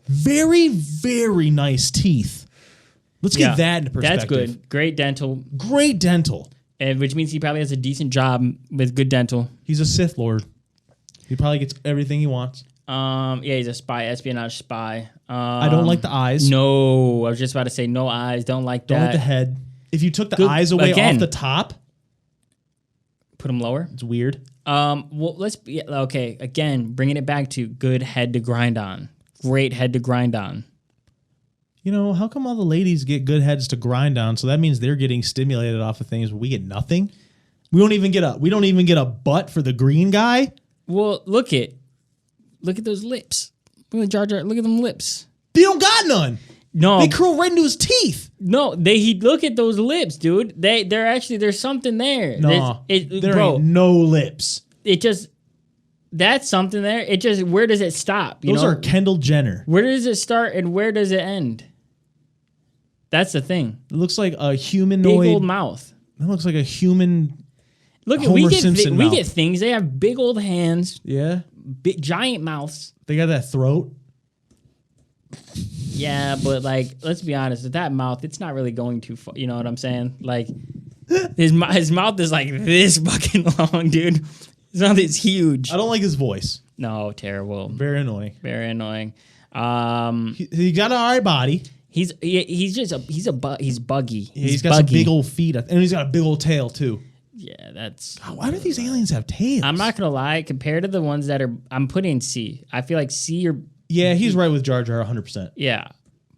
very, very nice teeth. Let's get that into perspective. That's good. Great dental. And which means he probably has a decent job with good dental. He's a Sith Lord. He probably gets everything he wants. He's a spy, espionage spy. I don't like the eyes. No, I was just about to say no eyes. Don't like that. Don't like the head. If you took the eyes away off the top, put them lower. It's weird. Well, okay. Again, bringing it back to good head to grind on. Great head to grind on. You know, how come all the ladies get good heads to grind on? So that means they're getting stimulated off of things, but we get nothing. We don't even get a butt for the green guy. Well, look at those lips. Look at Jar Jar. Look at them lips. They don't got none. No, they curl right into his teeth. No, he look at those lips, dude. They're actually, there's something there. No, there ain't no lips. That's something there. It just, where does it stop? Those are Kendall Jenner. Where does it start and where does it end? That's the thing. It looks like a humanoid. Big old mouth. It looks like a human. Look, we get things. They have big old hands. Yeah. Big, giant mouths. They got that throat. Yeah, but like, let's be honest. With that mouth, it's not really going too far. You know what I'm saying? Like, his mouth is like this fucking long, dude. His mouth is huge. I don't like his voice. No, terrible. Very annoying. Very annoying. He got an alright body. He's buggy. He's got some big old feet, and he's got a big old tail too. Yeah, that's. God, why do these aliens have tails? I'm not gonna lie. Compared to the ones that are, I'm putting C. I feel like C or. Yeah, he's right with Jar Jar 100%. Yeah,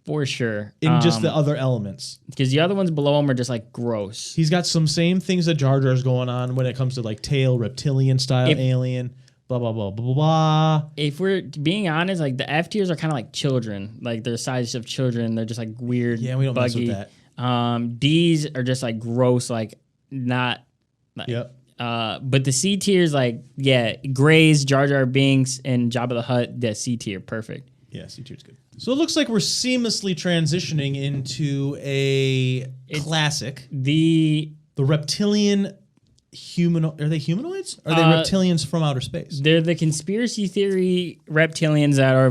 for sure. In just the other elements, because the other ones below him are just like gross. He's got some same things that Jar Jar's going on when it comes to like tail, reptilian style alien. Blah, blah, blah, blah, blah, blah. If we're being honest, like the F tiers are kind of like children. Like they're size of children. They're just like weird. Yeah, we don't buggy. mess with that. D's are just like gross, like not. Like, yep. But the C tiers, like, yeah, Grays, Jar Jar Binks, and Jabba the Hutt, the C tier, perfect. Yeah, C tier's good. So it looks like we're seamlessly transitioning into a classic. The reptilian are they humanoids? Are they reptilians from outer space? They're the conspiracy theory reptilians that are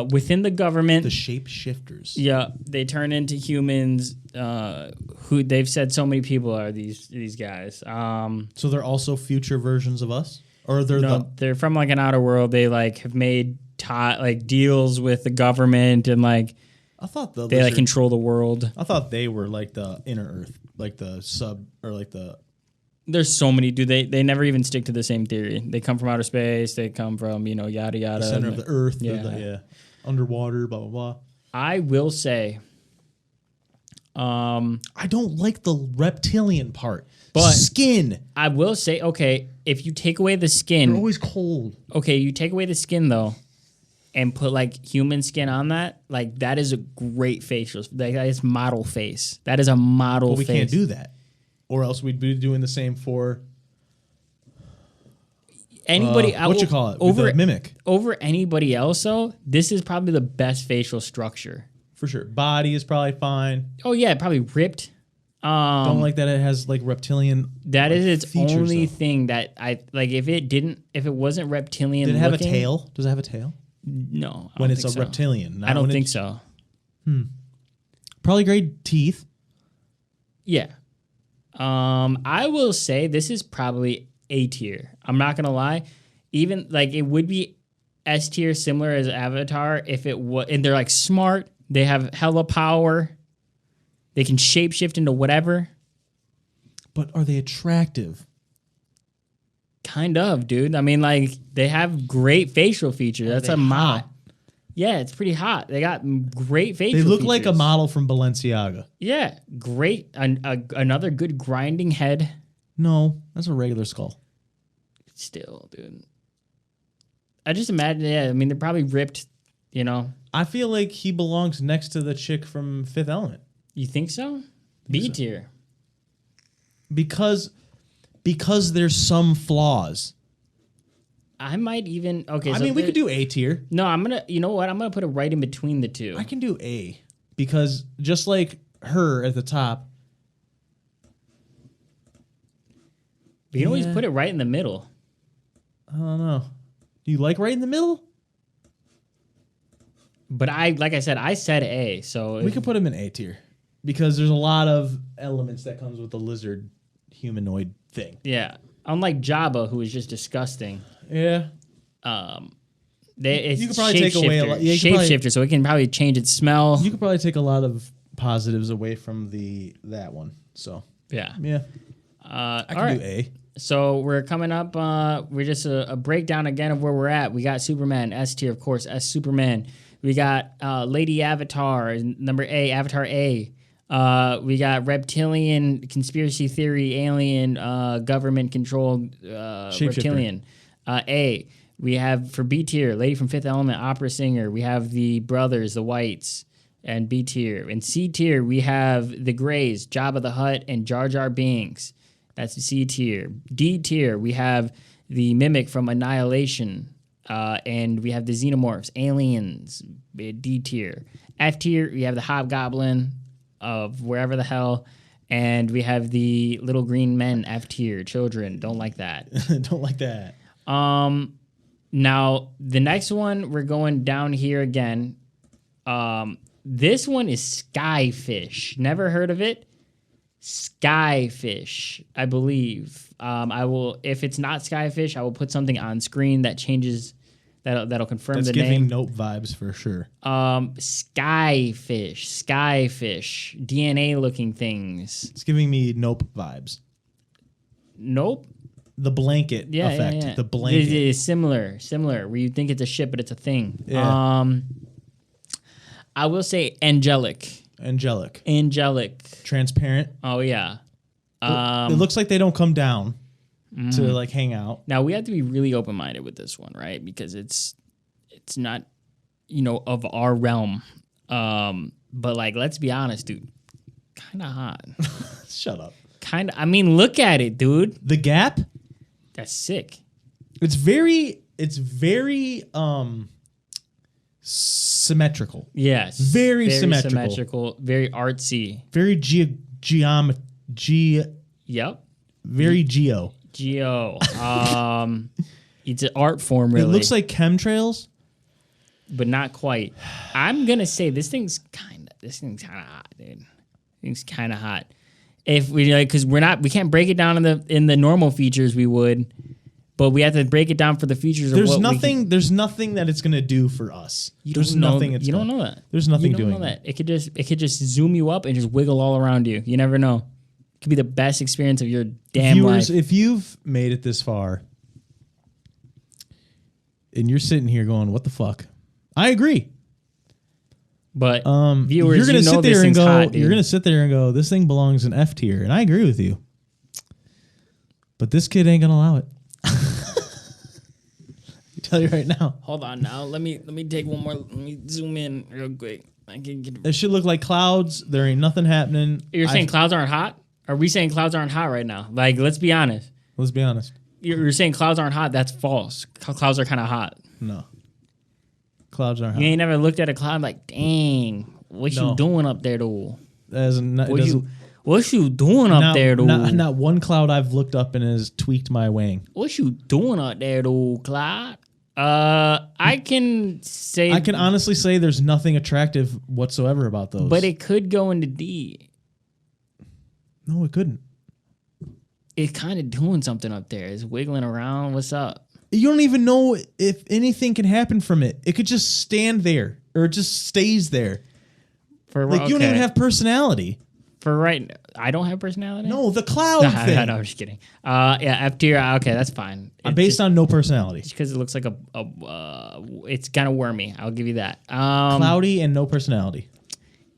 within the government. The shapeshifters. Yeah, they turn into humans. Who they've said so many people are these guys. So they're also future versions of us, or they're from like an outer world. They like have made like deals with the government and like. I thought they like control the world. I thought they were like the inner Earth, like the sub or like the. There's so many, dude. They never even stick to the same theory. They come from outer space. They come from, yada, yada. The center of the earth. Yeah. Underwater, blah, blah, blah. I will say. I don't like the reptilian part. But skin. I will say, okay, if you take away the skin. They're always cold. Okay, you take away the skin, though, and put, like, human skin on that. Like, that is a great facial. That is model face. That is a model face. We can't do that. Or else we'd be doing the same for anybody. Over mimic. Over anybody else, though, this is probably the best facial structure for sure. Body is probably fine. Oh yeah, probably ripped. Don't like that it has like reptilian. That is its features, only though. thing that I like. If it wasn't reptilian, Did it have looking, a tail? Does it have a tail? No, When it's a reptilian. I don't think so. Probably great teeth. Yeah. I will say this is probably A tier. I'm not gonna lie. Even like it would be S tier, similar as Avatar, if it was. And they're like smart. They have hella power. They can shapeshift into whatever. But are they attractive? Kind of, dude. I mean, like they have great facial features. That's a mod. hot? Yeah, it's pretty hot. They got great facial They look features. like a model from Balenciaga. Yeah, great. Another good grinding head. No, that's a regular skull. Still, dude. I just imagine, yeah, I mean, they're probably ripped, you know. I feel like he belongs next to the chick from Fifth Element. You think so? B tier. Because there's some flaws. I might even, okay. I so mean, we could do A tier. No, you know what? I'm going to put it right in between the two. I can do A. Because just like her at the top. But you can always put it right in the middle. I don't know. Do you like right in the middle? But like I said A. So We could put him in A tier. Because there's a lot of elements that comes with the lizard humanoid thing. Yeah. Unlike Jabba, who is just disgusting. Yeah. It's you could probably take away a lot. Yeah, shapeshifter, so it can probably change its smell. You could probably take a lot of positives away from that one. So Yeah. I can do A. So we're coming up. We're just a breakdown again of where we're at. We got Superman, S tier, of course, S Superman. We got Lady Avatar, number A, Avatar A. We got reptilian conspiracy theory, alien government controlled reptilian. A. We have for B tier, Lady from Fifth Element, opera singer. We have the brothers, the Whites, and B tier. In C tier, we have the Greys, Jabba the Hutt, and Jar Jar Binks. That's the C tier. D tier, we have the Mimic from Annihilation. And we have the Xenomorphs, Aliens, D tier. F tier, we have the Hobgoblin of wherever the hell. And we have the Little Green Men, F tier, children. Don't like that. Don't like that. Now, the next one, we're going down here again. This one is Skyfish. Never heard of it? Skyfish, I believe. I will, if it's not Skyfish, I will put something on screen that changes, that'll confirm the name. That's giving Nope vibes for sure. Skyfish, DNA looking things. It's giving me Nope vibes. Nope. The blanket effect. Yeah. The blanket. It is similar, where you think it's a ship, but it's a thing. Yeah. I will say angelic. Transparent. Oh, yeah. It looks like they don't come down to like hang out. Now, we have to be really open-minded with this one, right? Because it's not, of our realm. But, like, let's be honest, dude. Kind of hot. Shut up. I mean, look at it, dude. The Gap? That's sick. It's very symmetrical. Yes. Very symmetrical. Very artsy. Very Yep. very geo. It's an art form, really. It looks like chemtrails, but not quite. I'm gonna say this thing's kind of hot, dude. Thing's kind of hot. If we because we can't break it down in the normal features we would, but we have to break it down for the features. There's nothing that it's gonna do for us. There's nothing. You don't know that. There's nothing you don't doing know that. It could just zoom you up and just wiggle all around you. You never know. It could be the best experience of your damn Viewers, life. if you've made it this far and you're sitting here going, "What the fuck?" I agree. But viewers, you're gonna sit this there and thing's go. hot, dude. You're gonna sit there and go, "This thing belongs in F tier," and I agree with you. But this kid ain't gonna allow it. I tell you right now. Hold on now. Let me take one more. Let me zoom in real quick. I can get. It should look like clouds. There ain't nothing happening. You're saying clouds aren't hot? Are we saying clouds aren't hot right now? Like, let's be honest. Let's be honest. You're saying clouds aren't hot. That's false. Clouds are kind of hot. No. Clouds aren't hot. You ain't never looked at a cloud like, dang, what you doing up there, though? What What you doing up there, though? Not one cloud I've looked up and has tweaked my wing. What you doing up there, though, Clyde? I can honestly say there's nothing attractive whatsoever about those. But it could go into D. No, it couldn't. It's kind of doing something up there. It's wiggling around. What's up? You don't even know if anything can happen from it. It could just stand there or it just stays there. You don't even have personality. For right, I don't have personality. No, the cloud thing. No, I'm just kidding. Yeah, F tier. Okay, that's fine. Based on no personality. Just because it looks like it's kind of wormy. I'll give you that. Cloudy and no personality.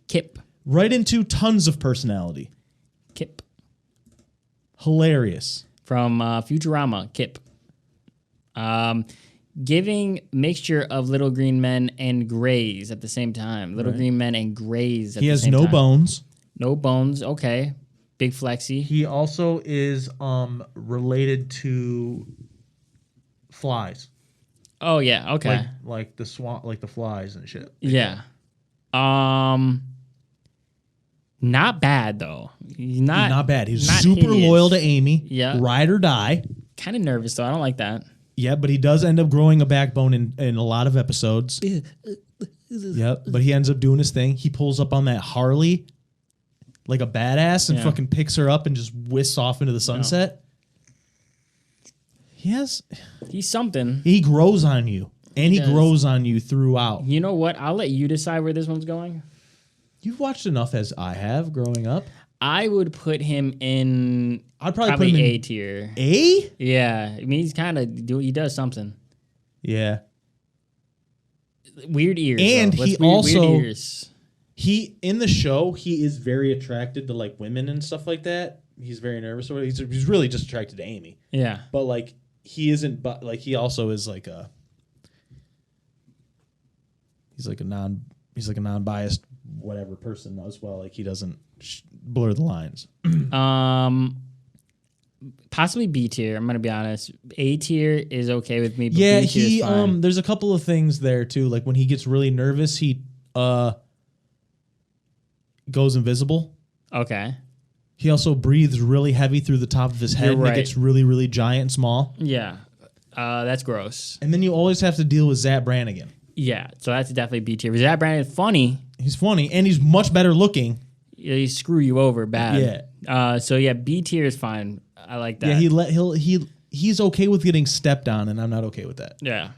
Kip. Right into tons of personality. Kip. Hilarious. From Futurama. Kip. Giving mixture of little green men and grays at the same time. Little green men and grays at the same time. He has no bones. No bones. Okay. Big flexy. He also is related to flies. Oh yeah. Okay. Like the like the flies and shit. Yeah. Not bad though. He's not bad. He's not super hideous. loyal to Amy. Yeah. Ride or die. Kind of nervous though. I don't like that. Yeah, but he does end up growing a backbone in a lot of episodes. Yep. But he ends up doing his thing. He pulls up on that Harley like a badass and fucking picks her up and just whisks off into the sunset. He's something. He grows on you. And he grows on you throughout. You know what? I'll let you decide where this one's going. You've watched enough as I have growing up. I would put him in. I'd probably put him in A tier. A? Yeah, I mean he's kind of he does something. Yeah. Weird ears. And though. he weird ears. He in the show he is very attracted to like women and stuff like that. He's very nervous. He's really just attracted to Amy. Yeah. But like he isn't. But like he also is like a. He's like a non-biased whatever person as well. Like he doesn't blur the lines. Possibly B tier. I'm gonna be honest. A tier is okay with me. But Yeah, B tier is fine. There's a couple of things there too. Like when he gets really nervous, he goes invisible. Okay. He also breathes really heavy through the top of his head. And it gets really, really giant and small. Yeah. That's gross. And then you always have to deal with Zach Brannigan. Yeah, so that's definitely B tier. Zach Brandon is funny. He's funny and he's much better looking. He screw you over bad. Yeah. So yeah, B tier is fine. I like that. Yeah, he's okay with getting stepped on, and I'm not okay with that. Yeah.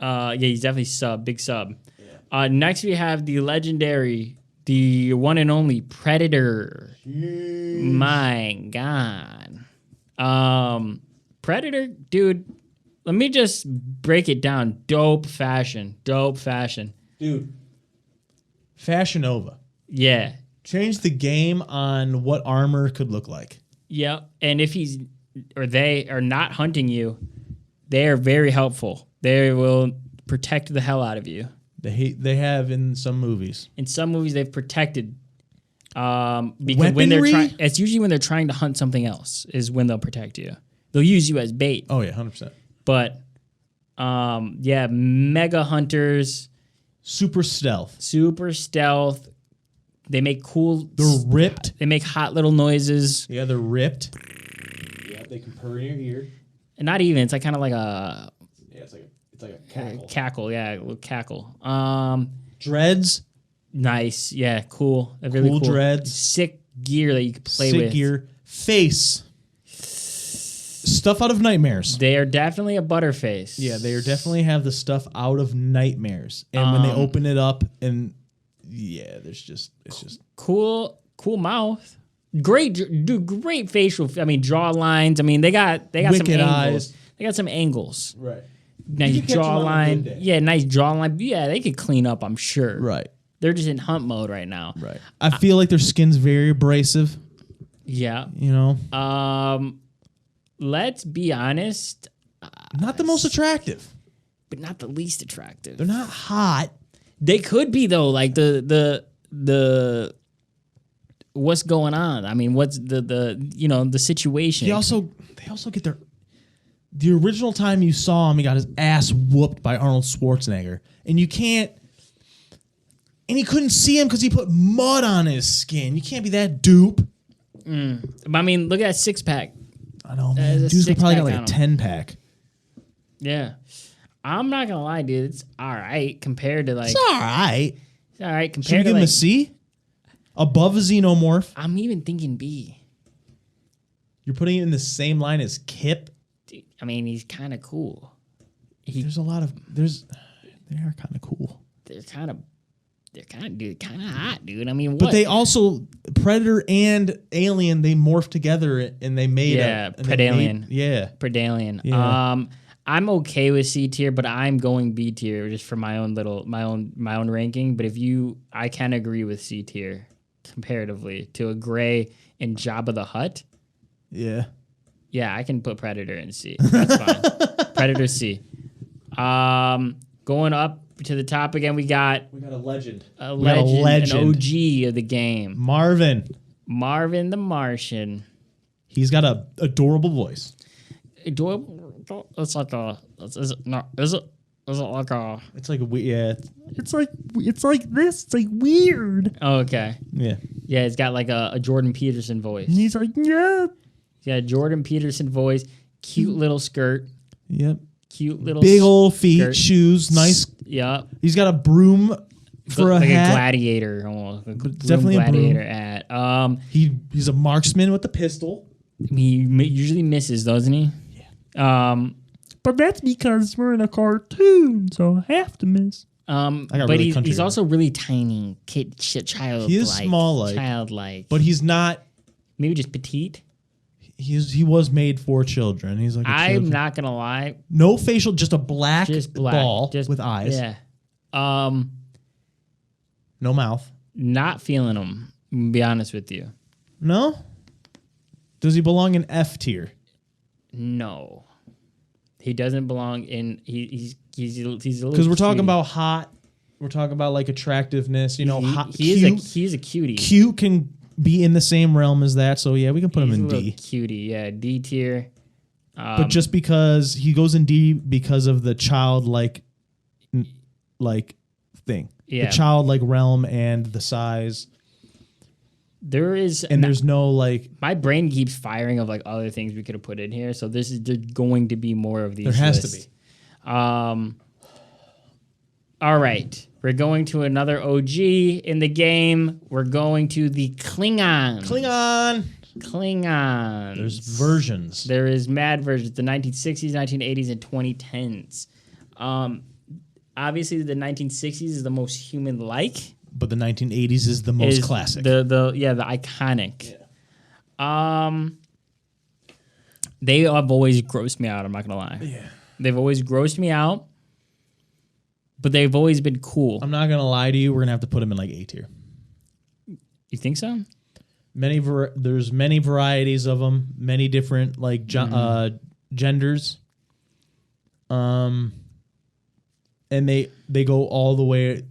Yeah, he's definitely big sub. Yeah. Next we have the legendary, the one and only Predator. Jeez. My God. Predator, dude. Let me just break it down. Dope fashion. Dude. Fashion Nova. Yeah. Change the game on what armor could look like. Yeah. And if they are not hunting you, they are very helpful. They will protect the hell out of you. They have in some movies. In some movies they've protected. Because weaponry? when they're trying, it's usually when they're trying to hunt something else is when they'll protect you. They'll use you as bait. Oh yeah, 100%. But yeah, mega hunters. Super stealth. They make cool. They're ripped. They make hot little noises. Yeah, they're ripped. Yeah, they can purr in your ear. And not even. It's like kind of like a. Yeah, it's like a cackle. Cackle, yeah, a little cackle. Dreads. Nice, yeah, cool. Really cool dreads. Sick gear that you can play with. Sick gear. Face. Stuff out of Nightmares. They are definitely a butterface. Yeah, they definitely have the stuff out of Nightmares. And when they open it up, and yeah, it's just cool mouth. Great facial. I mean, jaw lines. I mean, they got wicked some angles. eyes. They got some angles. Right. Nice jawline. Yeah, nice jawline. Yeah, they could clean up. I'm sure. Right. They're just in hunt mode right now. Right. I feel like their skin's very abrasive. Yeah. You know. Let's be honest. Not the most attractive, but not the least attractive. They're not hot. They could be though. Like the what's going on? I mean, what's the situation? They also get the original time you saw him, he got his ass whooped by Arnold Schwarzenegger, and you can't. And he couldn't see him because he put mud on his skin. You can't be that dupe. I mean, look at that 6-pack. I know, man. Dude's probably got like a 10-pack. Yeah. I'm not going to lie, dude. It's all right compared to like... It's all right. It's all right compared Should we to give him like... a C? Above a xenomorph? I'm even thinking B. You're putting it in the same line as Kip? Dude, I mean, he's kind of cool. They are kind of cool. They're kind of hot, dude. I mean, what? But they also, Predator and Alien, they morphed together and they made Predalien. Yeah. Predalien. Yeah. I'm okay with C tier, but I'm going B tier just for my own ranking. But I can agree with C tier comparatively to a Gray and Jabba the Hutt. Yeah. Yeah, I can put Predator in C. That's fine. Predator C. Going up to the top again, we got a legend. A legend, an OG of the game. Marvin the Martian. He's got a adorable voice. It's like a. Is it like a? It's like yeah. It's like this. It's like weird. Oh, okay. Yeah. Yeah, it's got like a Jordan Peterson voice. And he's like, yeah. He's got a Jordan Peterson voice. Cute little skirt. Yep. Cute little big old feet, skirt. shoes, nice. Yeah. He's got a broom for like a hat. A gladiator, almost. Definitely a gladiator broom. hat. He's a marksman with a pistol. He usually misses, doesn't he? Yeah. But that's because we're in a cartoon, so I have to miss. But really he's also really tiny, childlike. He is small, childlike, but he's not. Maybe just petite. He was made for children. He's like I'm not gonna lie. No facial, just a black ball with eyes. Yeah. No mouth. Not feeling him. To be honest with you. No. Does he belong in F tier? No. He doesn't belong in. He's a little. Because we're talking about hot. We're talking about like attractiveness. You know, hot. He's a cutie. Cute can be in the same realm as that. So yeah, we can put him in D. Cutie, yeah, D tier. But just because he goes in D because of the childlike, thing. Yeah. The childlike realm and the size. There's no like. My brain keeps firing of like other things we could have put in here. So there's going to be more of these. There has lists. to be. All right. We're going to another OG in the game. We're going to the Klingons. Klingons. There's versions. There is mad versions. The 1960s, 1980s, and 2010s. Obviously, the 1960s is the most human-like. But the 1980s is the most classic. The iconic. Yeah. They have always grossed me out. I'm not gonna lie. Yeah. They've always grossed me out. But they've always been cool. I'm not gonna lie to you. We're gonna have to put them in like A tier. You think so? There's many varieties of them. Many different like genders. And they go all the way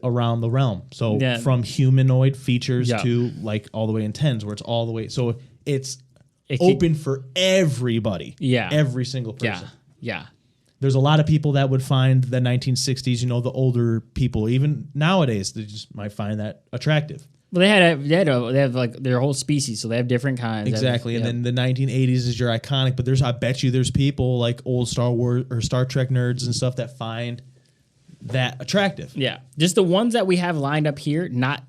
around the realm. So from humanoid features to like all the way in tens, where it's all the way. So it's open for everybody. Yeah. Every single person. Yeah. There's a lot of people that would find the 1960s, you know, the older people, even nowadays, they just might find that attractive. Well, they have like their whole species, so they have different kinds. Exactly. And then the 1980s is your iconic, but I bet you there's people like old Star Wars or Star Trek nerds and stuff that find that attractive. Yeah. Just the ones that we have lined up here, not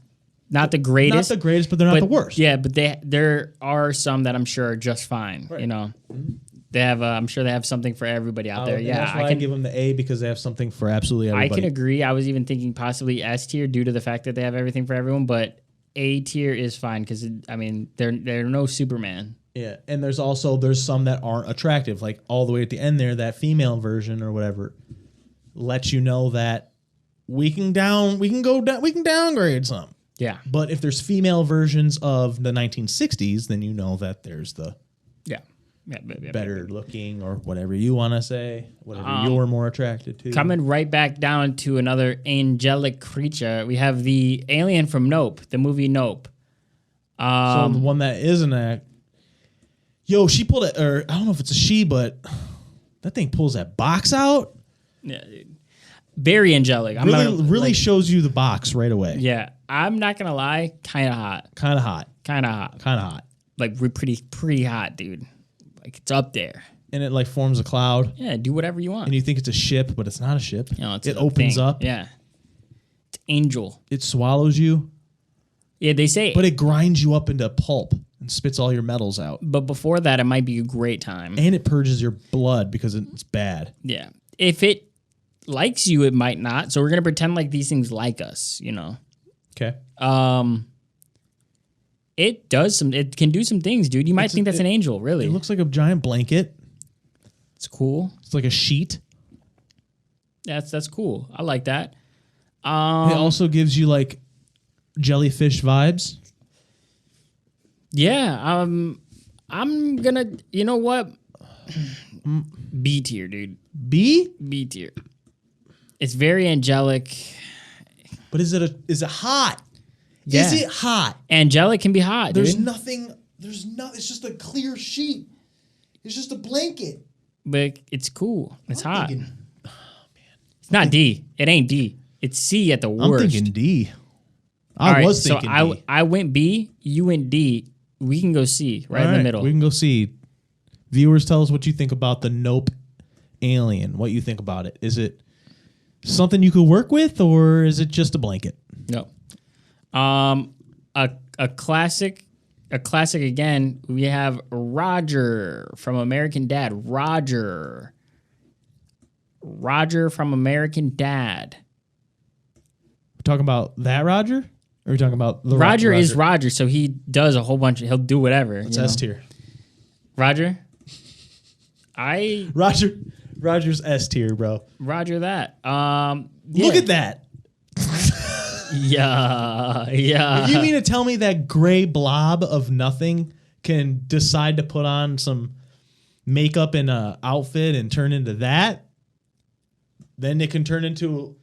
the greatest. Not the greatest, but they're not the worst. Yeah, but there are some that I'm sure are just fine. Right. You know. Mm-hmm. They have, I'm sure they have something for everybody out there. Yeah, that's why I give them the A, because they have something for absolutely everybody. I can agree. I was even thinking possibly S tier due to the fact that they have everything for everyone, but A tier is fine because they're no Superman. Yeah, and there's some that aren't attractive, like all the way at the end there, that female version or whatever lets you know that we can downgrade some. Yeah, but if there's female versions of the 1960s, then you know that there's the better looking or whatever you want to say, whatever you're more attracted to. Coming right back down to another angelic creature, we have the alien from Nope, the movie Nope. So the one that isn't she pulled it, or I don't know if it's a she, but that thing pulls that box out. Yeah, dude. Very angelic. I'm Really, not, really like, shows you the box right away. yeah. I'm not gonna lie. Kind of hot. Kind of hot. Kind of hot. Kind of hot. Like we're pretty hot, dude. Like it's up there. And it like forms a cloud. Yeah. Do whatever you want. And you think it's a ship, but it's not a ship. No, it's it a opens thing. up. Yeah. It's angel. It swallows you. Yeah, they say. But it grinds you up into pulp and spits all your metals out. But before that, it might be a great time. And it purges your blood because it's bad. Yeah. If it likes you, it might not. So we're gonna pretend like these things like us, you know. Okay. It does some. It can do some things, dude. You might think that's an angel, really. It looks like a giant blanket. It's cool. It's like a sheet. That's cool. I like that. It also gives you like jellyfish vibes. Yeah. I'm gonna. You know what? B tier, dude. B? B tier. It's very angelic. But is it hot? Yeah. Is it hot? Angelic can be hot, There's dude. nothing. It's just a clear sheet. It's just a blanket. But it's cool. It's I'm hot. thinking- It's not D. It ain't D. It's C at the I'm worst. thinking D. All I right, was thinking D. I went B. You went D. We can go C right All in the right, middle. We can go see. Viewers, tell us what you think about the Nope alien. What you think about it. Is it something you could work with, or is it just a blanket? No. A classic again. We have Roger from American Dad. Roger from American Dad. We're talking about that Roger? Or are we talking about the Roger is Roger, so he does a whole bunch. He'll do whatever. It's S tier. Roger. Roger's S tier, bro. Roger that. Look at that. Yeah. You mean to tell me that gray blob of nothing can decide to put on some makeup and a outfit and turn into that? Then it can turn into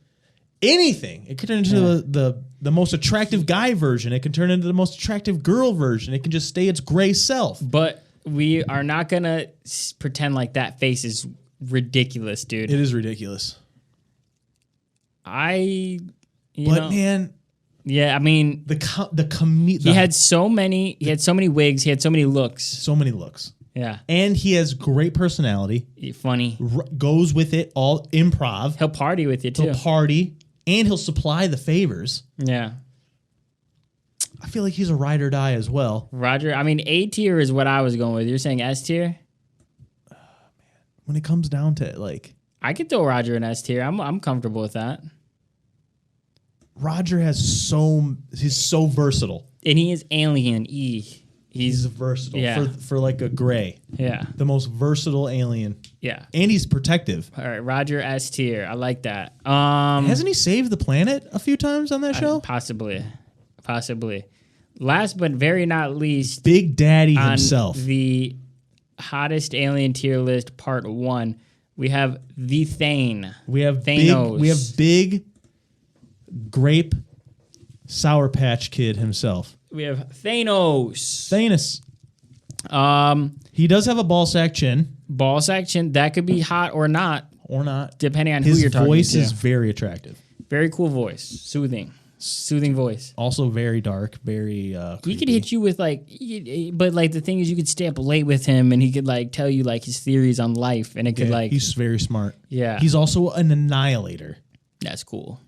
anything. It can turn into the most attractive guy version. It can turn into the most attractive girl version. It can just stay its gray self. But we are not gonna pretend like that face is ridiculous, dude. It is ridiculous. You But know, man, yeah, I mean, he had so many wigs, he had so many looks. so many looks, Yeah, and he has great personality. funny. Goes with it all improv. He'll party with you too. He'll party, and he'll supply the favors. Yeah, I feel like he's a ride or die as well. Roger. I mean, A tier is what I was going with. You're saying S tier? When it comes down to it, like I could throw Roger in S tier. I'm comfortable with that. Roger he's so versatile. And he is alien E. He's versatile Yeah. for like a gray. Yeah, The most versatile alien. yeah. And he's protective. All right, Roger S tier. I like that. Hasn't he saved the planet a few times on that show? Possibly. Last but very not least, Big Daddy on himself. the hottest alien tier list, part 1, we have the Thane. We have Thanos. big grape Sour Patch Kid himself. We have Thanos. He does have a ball sack chin. Ball section. That could be hot or not, Or not. depending on who His you're talking to. voice is very attractive. Very cool voice. Soothing voice. Also very dark, very He creepy. could hit you with but like the thing is, you could stay up late with him, and he could like tell you like his theories on life, and it could like he's very smart. yeah, He's also an annihilator. that's cool.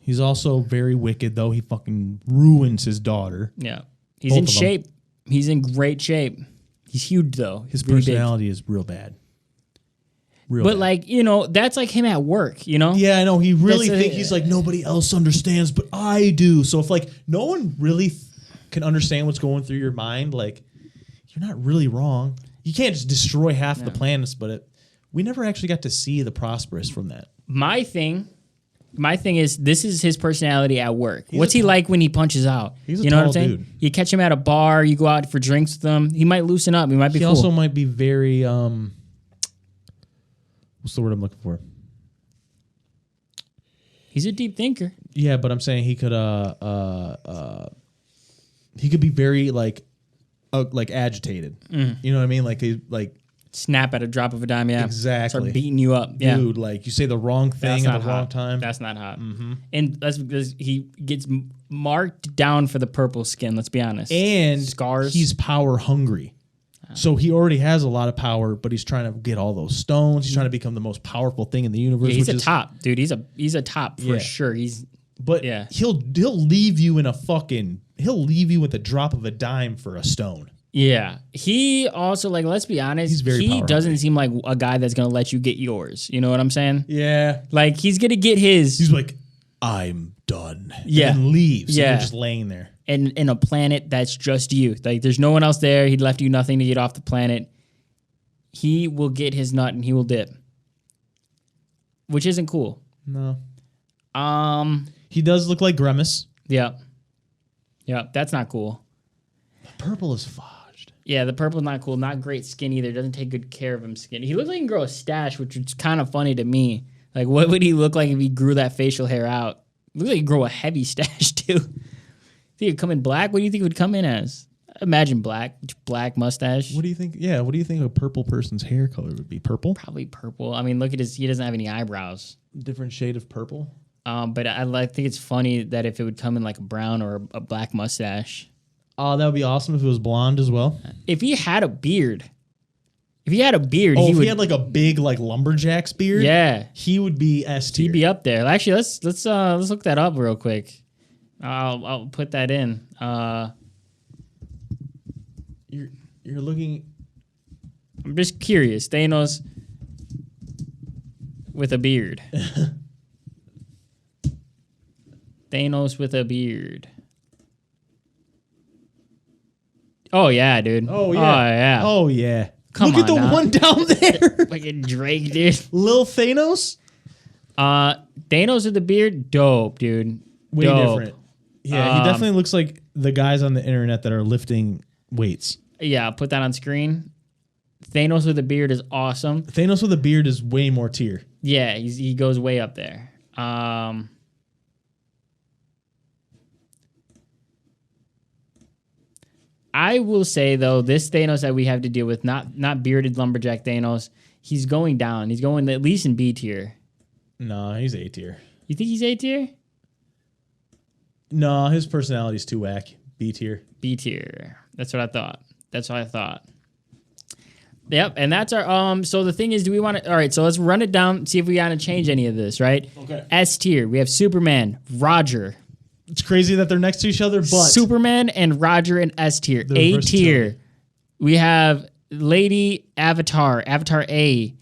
He's also very wicked, though. He fucking ruins his daughter. Yeah, he's Both in of them. shape. He's in great shape. He's huge though. His Really big. personality is real bad. Real But bad. like, that's like him at work, Yeah, I know. He really That's think he's like, nobody else understands, but I do. So if like no one really can understand what's going through your mind, like you're not really wrong. You can't just destroy half the planets, but we never actually got to see the prosperous from that. My thing is, this is his personality at work. What's he like when he punches out? He's a you know what I'm tall saying? dude. You catch him at a bar, you go out for drinks with him. He might loosen up. He might be He cool. also might be very what's the word I'm looking for? He's a deep thinker. Yeah, but I'm saying he could be very like agitated. You know what I mean? Like he like Snap at a drop of a dime, yeah. Exactly. Start beating you up. Yeah. Dude, like you say the wrong thing at the wrong time. That's not hot. And that's because he gets marked down for the purple skin, let's be honest. And scars. he's power hungry. So he already has a lot of power, but he's trying to get all those stones. He's trying to become the most powerful thing in the universe. Yeah, he's a top, dude. He's a top for sure. But he'll leave you in a fucking he'll leave you with the drop of a dime for a stone. Yeah. He also, like, let's be honest, he doesn't seem like a guy that's gonna let you get yours. You know what I'm saying? Yeah. Like he's gonna get his. He's like, I'm done. Yeah. And leaves. Yeah. And you're just laying there. And in a planet that's just you. Like there's no one else there. He left you nothing to get off the planet. He will get his nut and he will dip. Which isn't cool. No. He does look like Grimace. Yeah. Yeah, that's not cool. Purple is fudged. Yeah, the purple's not cool. Not great skin either. Doesn't take good care of him skin. He looks like he can grow a stash, which is kind of funny to me. Like, what would he look like if he grew that facial hair out? Looks like he'd grow a heavy stash, too. Think it'd come in black? What do you think it would come in as? Imagine black mustache. What do you think? Yeah, what do you think a purple person's hair color would be? Purple? Probably purple. I mean, look at he doesn't have any eyebrows. Different shade of purple? But I think it's funny that if it would come in like a brown or a black mustache. Oh, that would be awesome if it was blonde as well. If he had a beard. He he would, had like a big like lumberjack's beard. Yeah, he would be S tier. He'd be up there. Actually, let's look that up real quick. I'll put that in. You're looking. I'm just curious. Thanos with a beard. Thanos with a beard. Oh yeah, dude. Oh yeah. Oh yeah. Oh yeah. Come Look at the now. one down there. Fucking Drake, dude. Lil Thanos. Thanos with the beard, dope, dude. Way dope. different. Yeah, he definitely looks like the guys on the internet that are lifting weights. Yeah, I'll put that on screen. Thanos with a beard is awesome. Thanos with a beard is way more tier. Yeah, he goes way up there. I will say though, this Thanos that we have to deal with, not bearded lumberjack Thanos, he's going down. He's going at least in B tier. No, he's A tier. You think he's A tier? No, his personality's too whack. B tier. B tier. That's what I thought. Yep, and that's our so the thing is, do we want to, all right, so let's run it down, see if we want to change any of this, right? Okay. S tier, we have Superman, Roger. It's crazy that they're next to each other, but Superman and Roger in S tier. A tier, we have Lady Avatar, Avatar A,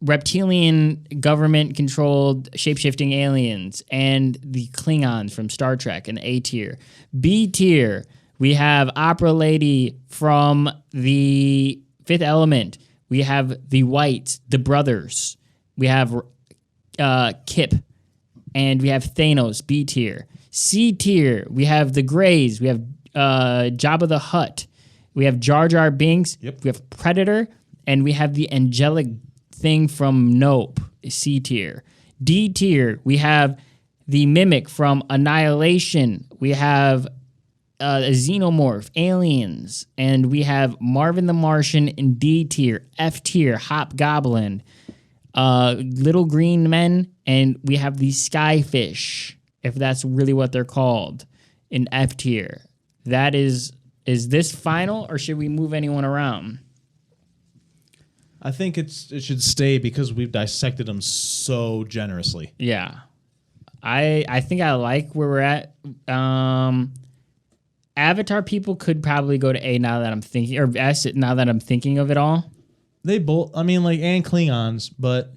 reptilian government-controlled shape-shifting aliens, and the Klingons from Star Trek in A tier. B tier, we have Opera Lady from the Fifth Element. We have the Whites, the Brothers. We have Kip, and we have Thanos, B tier. C tier, we have the Greys. We have Jabba the Hutt. We have Jar Jar Binks. Yep. We have Predator, and we have the angelic thing from Nope, C tier. D tier, we have the Mimic from Annihilation. We have a Xenomorph, Aliens, and we have Marvin the Martian in D tier. F tier, Hobgoblin, Little Green Men, and we have the Skyfish, if that's really what they're called, in F tier. That is this final, or should we move anyone around? I think it should stay because we've dissected them so generously. Yeah. I think I like where we're at. Avatar people could probably go to A now that I'm thinking, or S now that I'm thinking of it all. They both, I mean, like, and Klingons, but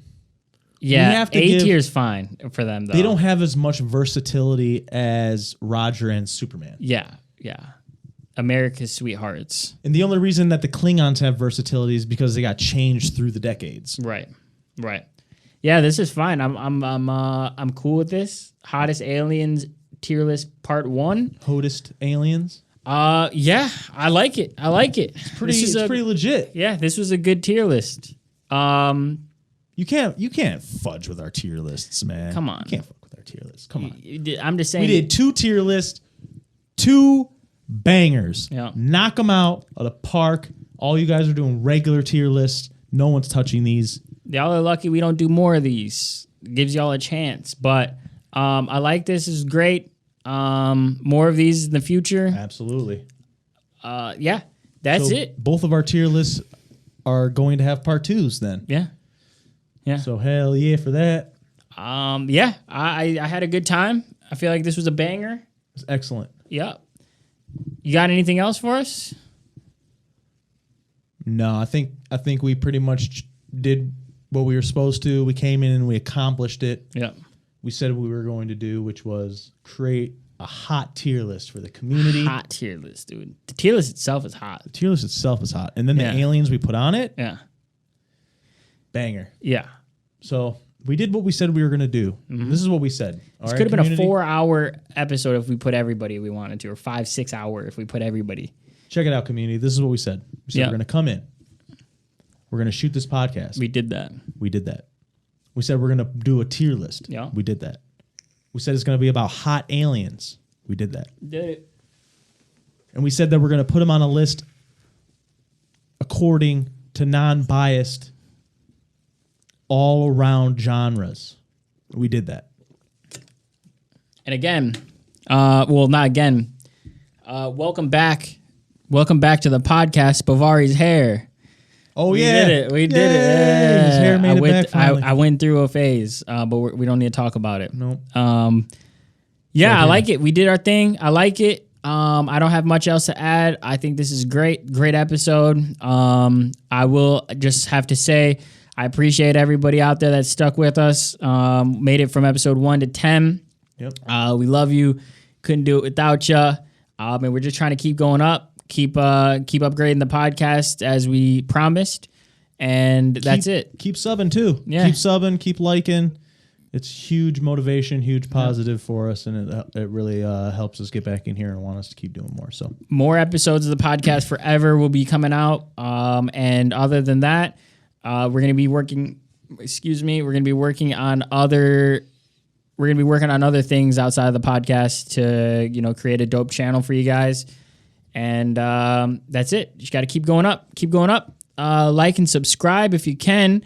yeah, A tier is fine for them, though. They don't have as much versatility as Roger and Superman. Yeah. America's sweethearts. And the only reason that the Klingons have versatility is because they got changed through the decades. Right. Yeah, this is fine. I'm cool with this. Hottest aliens tier list part 1. Hottest aliens. Yeah, I like it. It's pretty legit. Yeah, this was a good tier list. You can't fudge with our tier lists, man. Come on. You can't fuck with our tier lists. Come on. I'm just saying. We did 2 tier lists, 2 bangers. Yeah. Knock them out of the park All you guys are doing regular tier lists. No one's touching these. Y'all are lucky we don't do more of these. It gives y'all a chance. But I like this. This is great. More of these in the future. Absolutely. Yeah, that's So it. Both of our tier lists are going to have part 2s then. Yeah. Yeah. So hell yeah for that. Yeah, I had a good time. I feel like this was a banger. It's excellent. Yep. You got anything else for us? No, I think we pretty much did what we were supposed to. We came in and we accomplished it. Yep. We said what we were going to do, which was create a hot tier list for the community. Hot tier list, dude. The tier list itself is hot. The tier list itself is hot. And then Yeah. the aliens we put on it, Yeah. banger. Yeah. So we did what we said we were going to do. This is what we said. This could have been a 4-hour episode if we put everybody we wanted to, or 5-6 hour if we put everybody. Check it out, community. This is what we said. We said Yeah. we're going to come in. We're going to shoot this podcast. We did that. We did that. We said we're going to do a tier list. Yeah. We did that. We said it's going to be about hot aliens. We did that. Did it. And we said that we're going to put them on a list according to non-biased, all-around genres. We did that. And again, well, not again. Welcome back. Welcome back to the podcast, Bavari's Hair. Oh, We yeah. did it. We did Yay. it. His hair made it back finally. I went through a phase, but we don't need to talk about it. Nope. Yeah, So I like it. We did our thing. I like it. I don't have much else to add. I think this is great. Great episode. I will just have to say I appreciate everybody out there that stuck with us. Made it from episode 1 to 10. Yep. We love you. Couldn't do it without you. And we're just trying to keep going up. Keep upgrading the podcast as we promised. And that's it. Keep subbing, too. Yeah. Keep subbing. Keep liking. It's huge motivation, huge positive for us, and it really helps us get back in here and want us to keep doing more. So More episodes of the podcast forever will be coming out. And other than that, we're going to be working. Excuse me. We're going to be working on other. We're going to be working on other things outside of the podcast to create a dope channel for you guys. And that's it. You just got to keep going up. Keep going up. Like and subscribe if you can.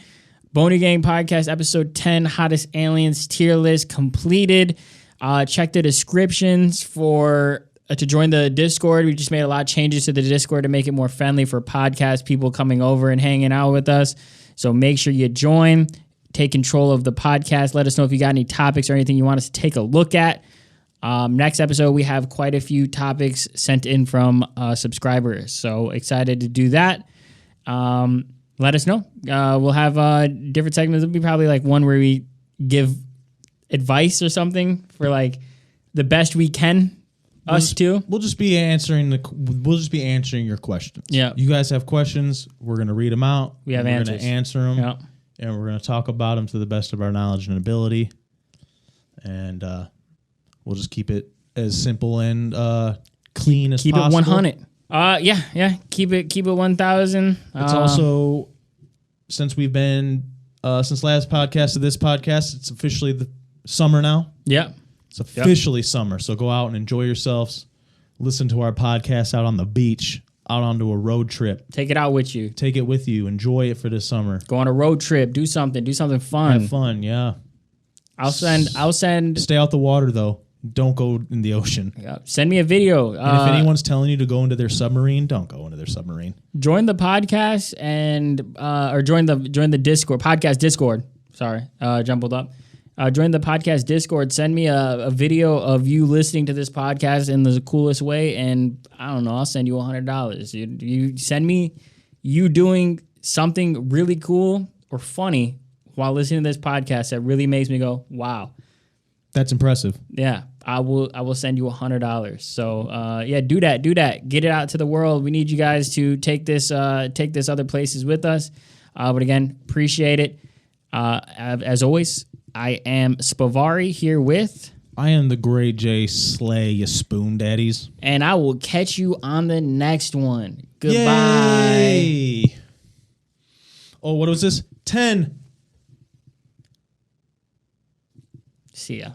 Boney Gang Podcast, episode 10, Hottest Aliens tier list completed. Check the descriptions for to join the Discord. We just made a lot of changes to the Discord to make it more friendly for podcast people coming over and hanging out with us. So make sure you join, take control of the podcast. Let us know if you got any topics or anything you want us to take a look at. Next episode, we have quite a few topics sent in from subscribers. So excited to do that. Let us know. We'll have different segments. It'll be probably like one where we give advice or something for like the best we can. We'll just be answering your questions. Yeah. You guys have questions. We're gonna read them out. We have We're answers. gonna answer them. Yeah. And we're gonna talk about them to the best of our knowledge and ability. And we'll just keep it as simple and clean as Keep possible. it 100. Yeah. Keep it 1,000. It's also, since we've been since last podcast to this podcast, it's officially the summer now. Yeah. It's officially summer. So go out and enjoy yourselves. Listen to our podcast out on the beach, out onto a road trip. Take it out with you. Take it with you. Enjoy it for this summer. Go on a road trip. Do something fun. Have fun, yeah. I'll send. Stay out the water though. Don't go in the ocean. Yeah, send me a video. And if anyone's telling you to go into their submarine, don't go into their submarine. Join the podcast and or join the Discord podcast Discord. Sorry, jumbled up. Join the podcast Discord. Send me a video of you listening to this podcast in the coolest way, and I don't know. I'll send you $100. You send me you doing something really cool or funny while listening to this podcast that really makes me go, wow. That's impressive. Yeah, I will send you $100. So yeah, do that. Get it out to the world. We need you guys to take this other places with us. But again, appreciate it. As always, I am Spavari here with. I am the great J Slay, you spoon daddies. And I will catch you on the next one. Goodbye. Yay. Oh, what was this? 10. See ya.